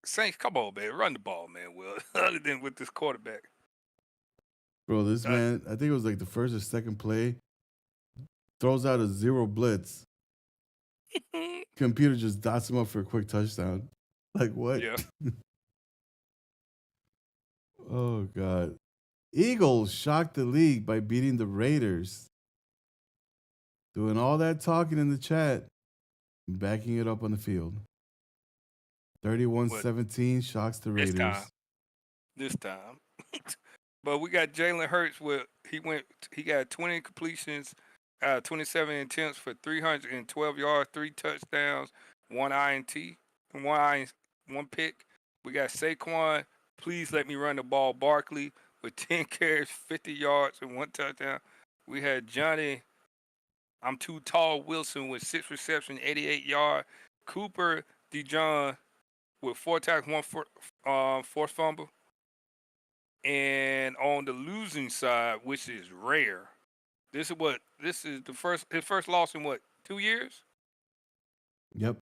Saints. Come on, man, run the ball, man. Well, other than with this quarterback, Bro, this man, I think it was like the first or second play, throws out a 0 blitz. Computer just dots him up for a quick touchdown. Like what? Yeah. Oh God. Eagles shocked the league by beating the Raiders. Doing all that talking in the chat, backing it up on the field. 31-17 shocks the Raiders. This time. But we got Jalen Hurts he got 20 completions, 27 attempts for 312 yards, 3 touchdowns, 1 INT, one pick. We got Saquon, please let me run the ball, Barkley with 10 carries, 50 yards, and 1 touchdown. We had Johnny, I'm too tall, Wilson with 6 receptions, 88 yards. Cooper DeJohn with 4 tackles, 1 forced fumble. And on the losing side, which is rare, this is his first loss in 2 years? Yep.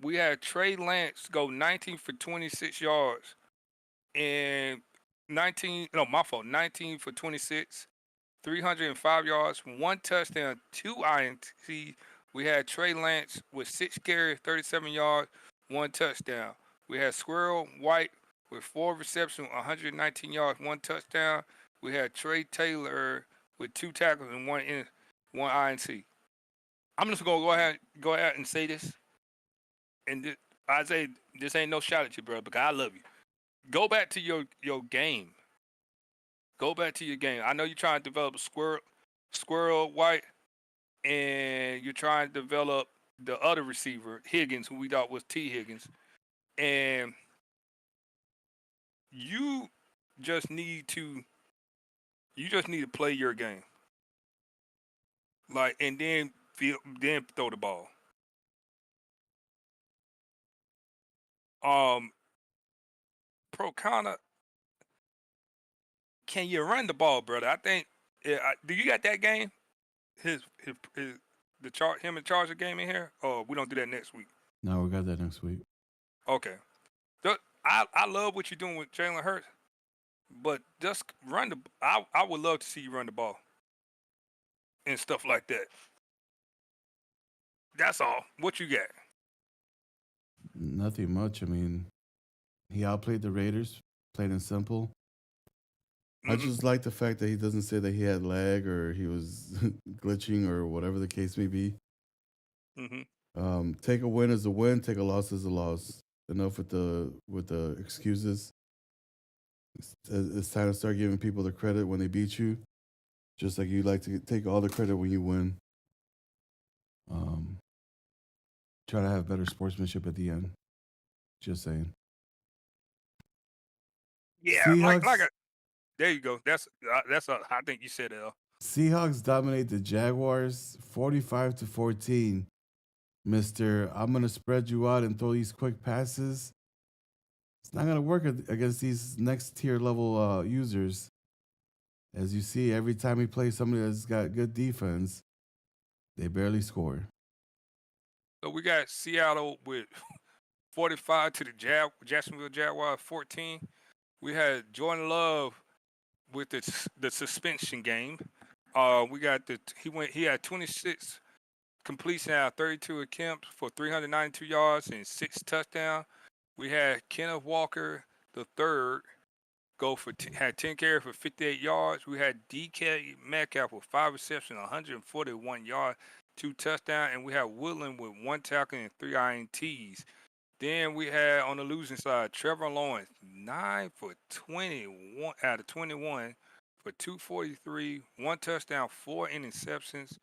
We had Trey Lance go 19 for 26 yards and 19 for 26, 305 yards, 1 touchdown, 2 INT. We had Trey Lance with 6 carries, 37 yards, 1 touchdown. We had Squirrel White with 4 receptions, 119 yards, 1 touchdown. We had Trey Taylor with 2 tackles and 1 INT. I'm just gonna go ahead and say this. And I say this ain't no shot at you, bro, because I love you. Go back to your game. Go back to your game. I know you're trying to develop Squirrel White, and you're trying to develop the other receiver, Higgins, who we thought was T. Higgins. And you just need to play your game. And then throw the ball. Procana, can you run the ball, brother? I think. Do you got that game? Him and Charger game in here? Or we don't do that next week? No, we got that next week. Okay. I love what you're doing with Jalen Hurts, but just run I would love to see you run the ball and stuff like that. That's all. What you got? Nothing much. I mean, he outplayed the Raiders, plain and simple. I just like the fact that he doesn't say that he had lag or he was glitching or whatever the case may be. Take a win as a win, take a loss as a loss. Enough with the excuses. It's time to start giving people the credit when they beat you, just like you like to take all the credit when you win. Try to have better sportsmanship at the end. Just saying. Yeah, Seahawks, there you go. That's I think you said it. Seahawks dominate the Jaguars 45-14. Mister, I'm going to spread you out and throw these quick passes. It's not going to work against these next tier level users. As you see, every time we play somebody that's got good defense, they barely score. So we got Seattle with 45 to the Jacksonville Jaguars 14. We had Jordan Love with the suspension game. We got he had 26 completion out of 32 attempts for 392 yards and 6 touchdowns. We had Kenneth Walker the third had 10 carries for 58 yards. We had DK Metcalf with 5 receptions, 141 yards, 2 touchdowns, and we had Woodland with 1 tackle and 3 INTs. Then we had on the losing side Trevor Lawrence, 9 for 21 out of 21 for 243, 1 touchdown, 4 interceptions.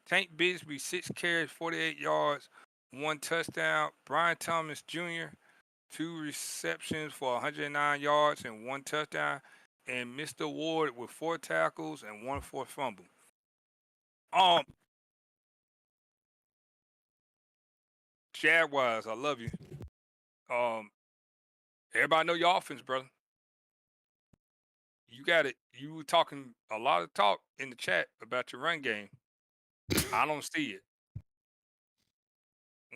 Tank Bigsby, 6 carries, 48 yards, 1 touchdown. Brian Thomas Jr., 2 receptions for 109 yards and 1 touchdown. And Mr. Ward with 4 tackles and 1 forced fumble. Jaguars, I love you. Everybody know your offense, brother. You got it. You were talking a lot of talk in the chat about your run game. I don't see it.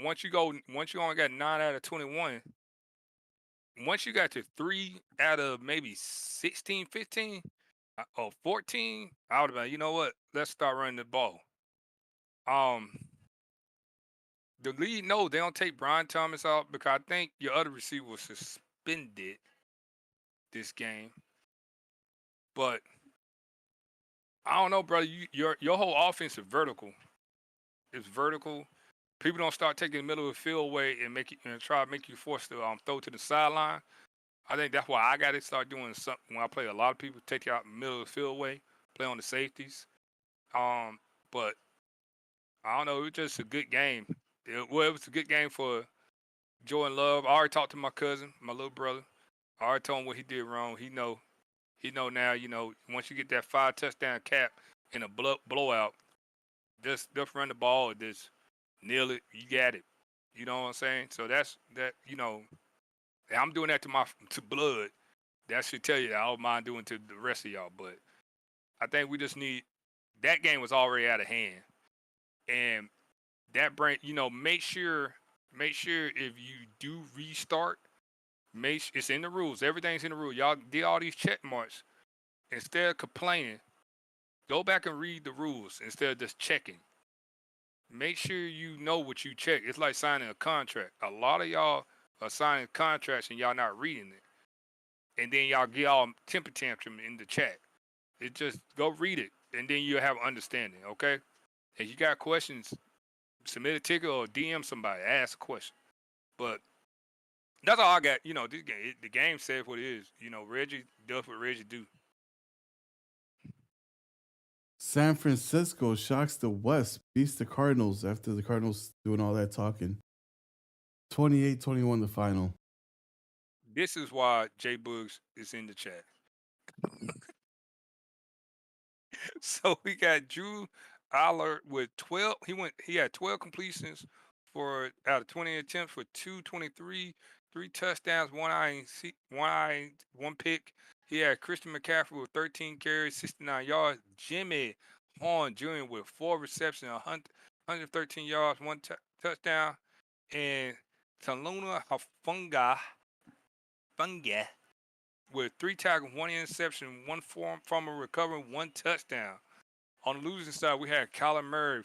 Once you only got 9 out of 21, once you got to 3 out of maybe 16, 15, or 14, I would have been, you know what? Let's start running the ball. The league, no, they don't take Brian Thomas out because I think your other receiver was suspended this game. But I don't know, brother. Your whole offense is vertical. It's vertical. People don't start taking the middle of the field away and try to make you force to throw to the sideline. I think that's why I got to start doing something when I play. A lot of people take you out in the middle of the field away, play on the safeties. But I don't know. It was just a good game. It was a good game for Jordan Love. I already talked to my cousin, my little brother. I already told him what he did wrong. He know now. Once you get that 5 touchdown cap in a blowout, just run the ball or just nail it. You got it. You know what I'm saying? So that's that. I'm doing that to Blood. That should tell you that I don't mind doing to the rest of y'all. But I think we just need. That game was already out of hand, and that make sure if you do restart, it's in the rules. Everything's in the rules. Y'all did all these check marks. Instead of complaining, go back and read the rules instead of just checking. Make sure you know what you check. It's like signing a contract. A lot of y'all are signing contracts and y'all not reading it. And then y'all get all temper tantrum in the chat. It just go read it and then you'll have understanding, okay? If you got questions, submit a ticket or DM somebody, ask a question. But that's all I got. This game, the game says what it is. Reggie does what Reggie do. San Francisco shocks the West, beats the Cardinals after the Cardinals doing all that talking. 28-21 the final. This is why Jay Boogs is in the chat. So we got Drew Aller with 12. He had 12 completions out of 20 attempts for 223, 3 touchdowns, one pick. He had Christian McCaffrey with 13 carries, 69 yards. Jimmy Horn Jr. with 4 receptions, 113 yards, 1 touchdown. And Taluna Hufanga with 3 tackles, 1 interception, 1 fumble recovery, 1 touchdown. On the losing side, we had Kyler Murray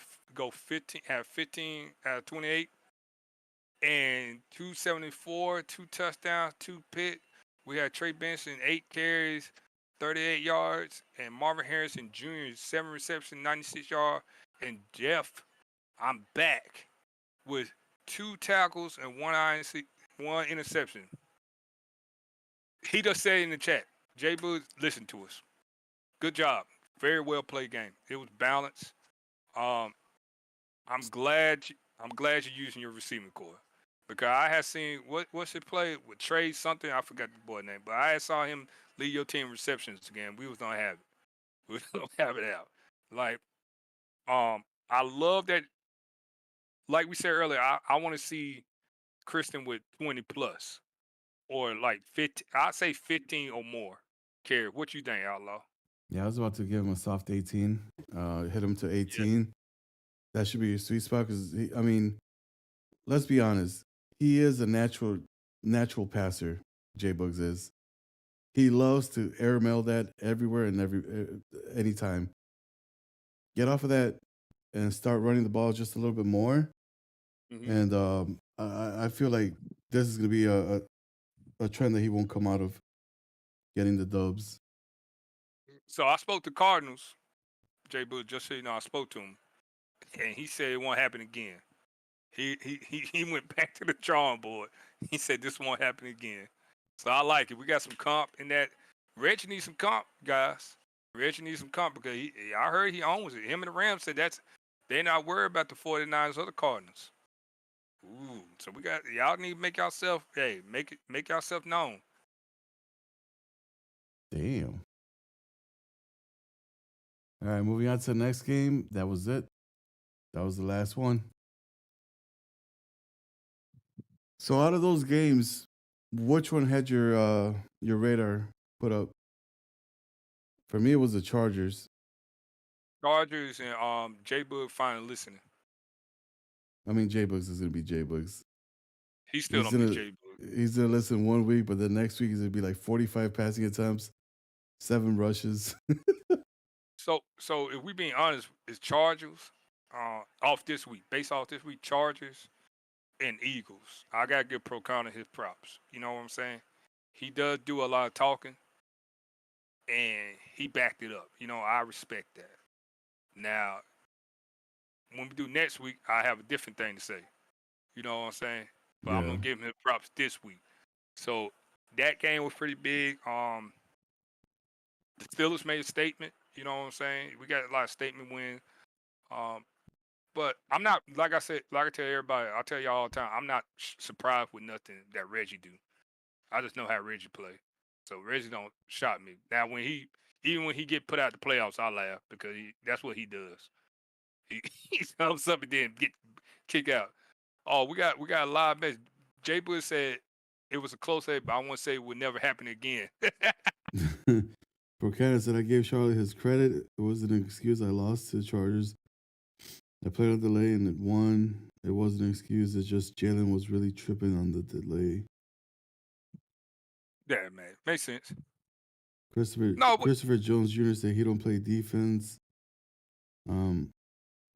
have 15 out of 28 and 274, 2 touchdowns, 2 picks. We had Trey Benson, 8 carries, 38 yards, and Marvin Harrison Jr., 7 receptions, 96 yards. And Jeff, I'm back with 2 tackles and 1 interception. He just said in the chat, Jay Booth, listen to us. Good job. Very well played game. It was balanced. I'm glad you're using your receiving core because I had seen what's it play with Trey something, I forgot the boy name, but I saw him lead your team receptions again. We was gonna have it. We was gonna have it out. Like, I love that. Like we said earlier, I want to see Kristen with 20 plus or like 15. I'd say 15 or more. Carry. What you think, Outlaw? Yeah, I was about to give him a soft 18. Hit him to 18. Yeah. That should be your sweet spot because, let's be honest. He is a natural passer, Jay Bugs is. He loves to airmail that everywhere and anytime. Get off of that and start running the ball just a little bit more. Mm-hmm. And I feel like this is gonna be a trend that he won't come out of, getting the dubs. So I spoke to Cardinals, Jay Bull, just so you know, I spoke to him, and he said it won't happen again. He went back to the drawing board. He said this won't happen again. So I like it. We got some comp in that. Reggie needs some comp, guys. Reggie needs some comp because I heard he owns it. Him and the Rams said they're not worried about the 49ers or the Cardinals. Ooh, so we got y'all need to make yourself make yourself known. Damn. All right, moving on to the next game. That was it. That was the last one. So out of those games, which one had your radar put up? For me, it was the Chargers. Chargers and J Bug finally listening. I mean, J Bugs is gonna be J Bugs. He still don't be J Bug. He's gonna listen 1 week, but the next week is gonna be like 45 passing attempts, 7 rushes. So if we being honest, it's Chargers off this week, based off this week, Chargers and Eagles. I gotta give Pro Connor his props. You know what I'm saying? He does do a lot of talking, and he backed it up. You know, I respect that. Now, when we do next week, I have a different thing to say. You know what I'm saying? But I'm Yeah. gonna give him his props this week. So that game was pretty big. The Steelers made a statement. You know what I'm saying? We got a lot of statement wins. But I'm not, like I said, like I tell everybody, I tell y'all all the time, I'm not surprised with nothing that Reggie do. I just know how Reggie play. So Reggie don't shock me. Now even when he get put out the playoffs, I laugh because that's what he does. He comes up and then get kicked out. Oh, we got a live message. Jay Bush said it was a close hit, but I want to say it would never happen again. Buchanan said, I gave Charlie his credit. It wasn't an excuse. I lost to the Chargers. I played on delay and it won. It wasn't an excuse. It's just Jalen was really tripping on the delay. Yeah, man. Makes sense. Christopher Jones Jr. said he don't play defense.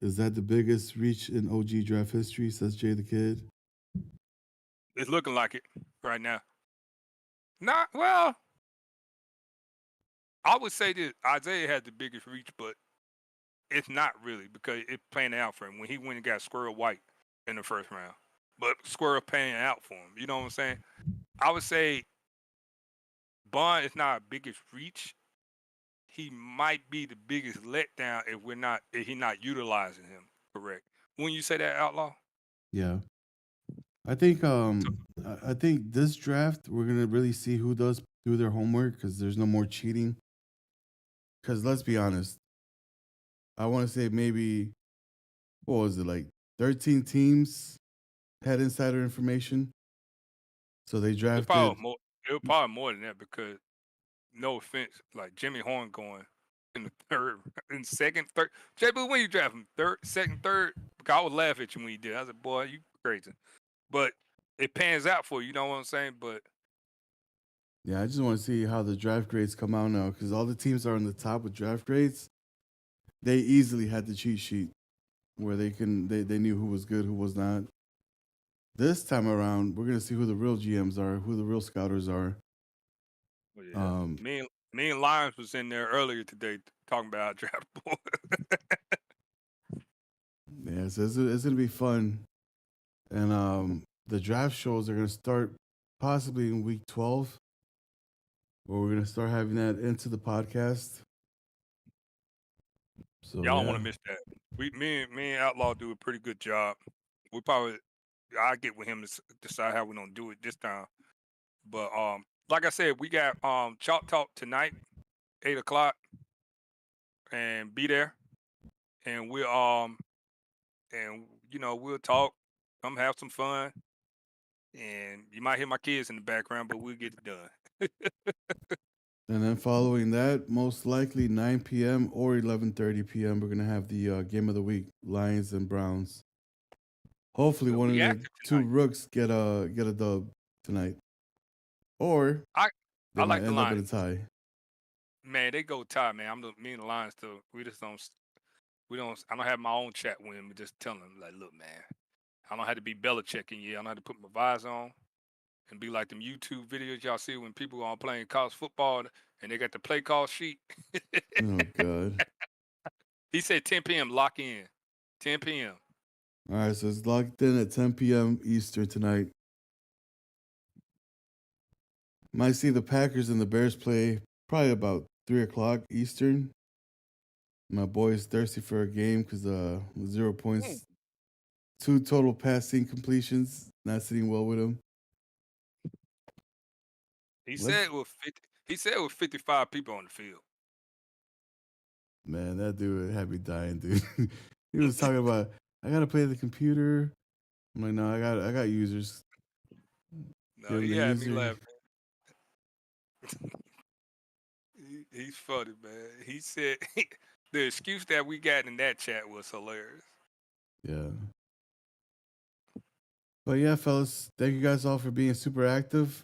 Is that the biggest reach in OG draft history? Says Jay the Kid. It's looking like it right now. Not well. I would say that Isaiah had the biggest reach, but it's not really because it's playing out for him when he went and got Squirrel White in the first round. But Squirrel paying out for him. You know what I'm saying? I would say Bond is not a biggest reach. He might be the biggest letdown if he's not utilizing him correct. When you say that, Outlaw? Yeah. I think this draft we're gonna really see who does do their homework because there's no more cheating. Because let's be honest, I want to say maybe what was it like 13 teams had insider information, so they drafted. It was probably more than that because no offense, like Jimmy Horn going in the third, in second, third. Jay Boo, when you draft him, second, third, because I would laugh at you when you did. I said, boy, you crazy. But it pans out for you, you know what I'm saying? But yeah, I just want to see how the draft grades come out now because all the teams are on the top with draft grades. They easily had the cheat sheet where they knew who was good, who was not. This time around, we're gonna see who the real GMs are, who the real scouters are. yeah. Me and Lyons was in there earlier today talking about our draft board. Yeah, so it's gonna be fun, and the draft shows are gonna start possibly in week 12, where we're gonna start having that into the podcast. So Y'all don't want to miss that. Me and Outlaw do a pretty good job. We probably I get with him to decide how we're gonna do it this time. But like I said, we got Chalk Talk tonight, 8:00, and be there. And we'll we'll talk, come have some fun. And you might hear my kids in the background, but we'll get it done. And then following that, most likely 9 p.m. or 11:30 p.m., we're gonna have the game of the week, Lions and Browns. Hopefully, one of the two rooks get a dub tonight, or they might end up in a tie. Man, they go tie, man. Me and the Lions too. We don't. I don't have my own chat with him. Just telling him like, look, man, I don't have to be Belichicking you. I don't have to put my visor on. and be like them YouTube videos y'all see when people are playing college football and they got the play call sheet. Oh God. He said 10 p.m. lock in. 10 p.m. All right, so it's locked in at 10 p.m. Eastern tonight. Might see the Packers and the Bears play probably about 3 o'clock Eastern. My boy's thirsty for a game because 0 points, 2 total passing completions, not sitting well with him. He said with 55 people on the field. Man, that dude had me dying, dude. He was talking about, I gotta play the computer. I'm like, no, I got users. No, he had me laughing. He's funny, man. He said the excuse that we got in that chat was hilarious. Yeah. But yeah, fellas, thank you guys all for being super active.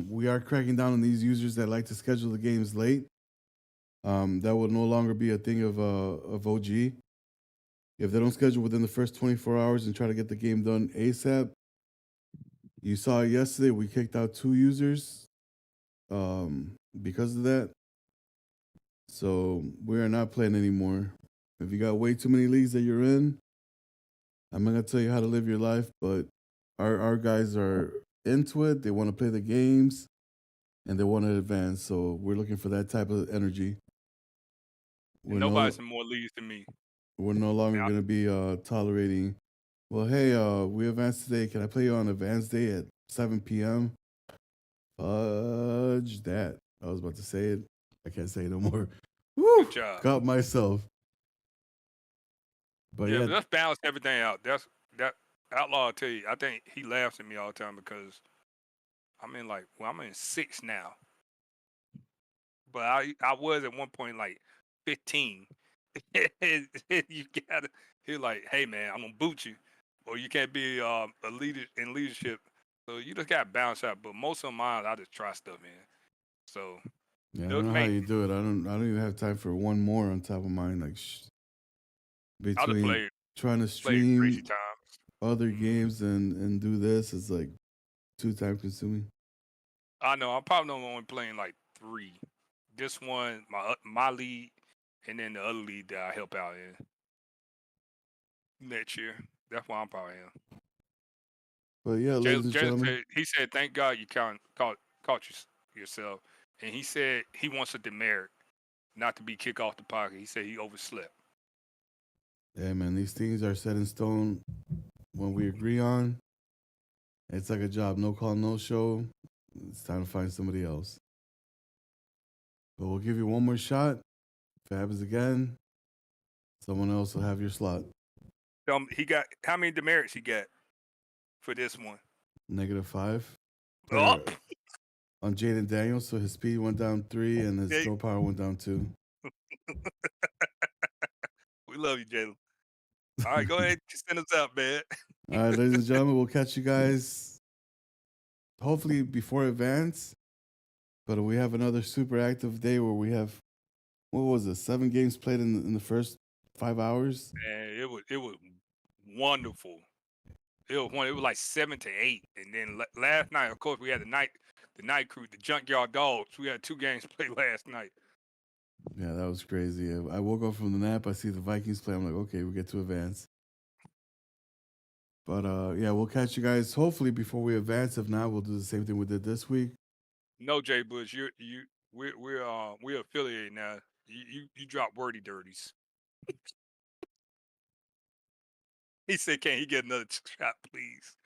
We are cracking down on these users that like to schedule the games late. That will no longer be a thing of OG. If they don't schedule within the first 24 hours and try to get the game done ASAP, you saw it yesterday. We kicked out 2 users because of that. So we are not playing anymore. If you got way too many leagues that you're in, I'm not gonna tell you how to live your life, but our guys are into it. They want to play the games and they want to advance. So we're looking for that type of energy. Nobody's in more leagues than me. We're no longer going to be tolerating, well, hey, we advanced today. Can I play you on advanced day at 7 p.m.? Fudge that. I was about to say it. I can't say it no more. Woo! Good job. Got myself. But yeah, but let's balance everything out. That Outlaw, I'll tell you, I think he laughs at me all the time because I'm in 6 now. But I was at one point like 15. You gotta, he's like, hey man, I'm gonna boot you, or you can't be a leader in leadership. So you just gotta balance out. But most of mine, I just try stuff, man. So yeah, I don't know how you do it. I don't even have time for one more on top of mine. Like between trying to stream other games and do this, it's like too time consuming. I know. I'm probably only playing like 3. This one, my league, and then the other league that I help out in next year. That's why I'm probably in. But yeah, ladies and gentlemen, he said, "Thank God you caught yourself," and he said he wants a demerit, not to be kicked off the pocket. He said he overslept. Yeah, man, these things are set in stone. When we agree on, it's like a job. No call, no show. It's time to find somebody else. But we'll give you one more shot. If it happens again, someone else will have your slot. He got how many demerits he got for this one? -5. Oh. On Jaden Daniels, so his speed went down 3 and his throw power went down 2. We love you, Jalen. All right, go ahead, send us out, man. All right, ladies and gentlemen, we'll catch you guys hopefully before advance. But we have another super active day where we have, what was it, 7 games played in the first 5 hours? Man, it was wonderful. It was like 7 to 8, and then last night, of course, we had the night crew, the Junkyard Dogs. We had 2 games played last night. Yeah, that was crazy. I woke up from the nap. I see the Vikings play. I'm like, okay, we get to advance. But yeah, we'll catch you guys hopefully before we advance. If not, we'll do the same thing we did this week. No, Jay Bush, we're affiliated now. You drop wordy dirties. He said, "Can he get another shot, please?"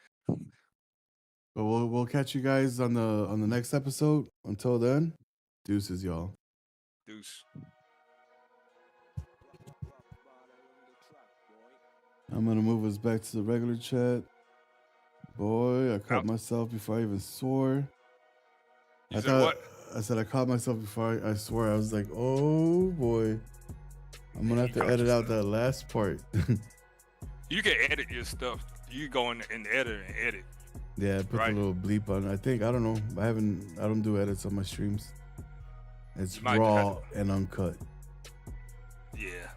But we'll catch you guys on the next episode. Until then, deuces, y'all. Deuce. I'm gonna move us back to the regular chat. Boy, I caught myself before I even swore. I said I caught myself before I swore. I was like, oh boy. I'm gonna have to edit out that last part. You can edit your stuff. You go in the editor and edit. Yeah, put the little bleep on. I don't know. I don't do edits on my streams. It's raw and uncut. Yeah.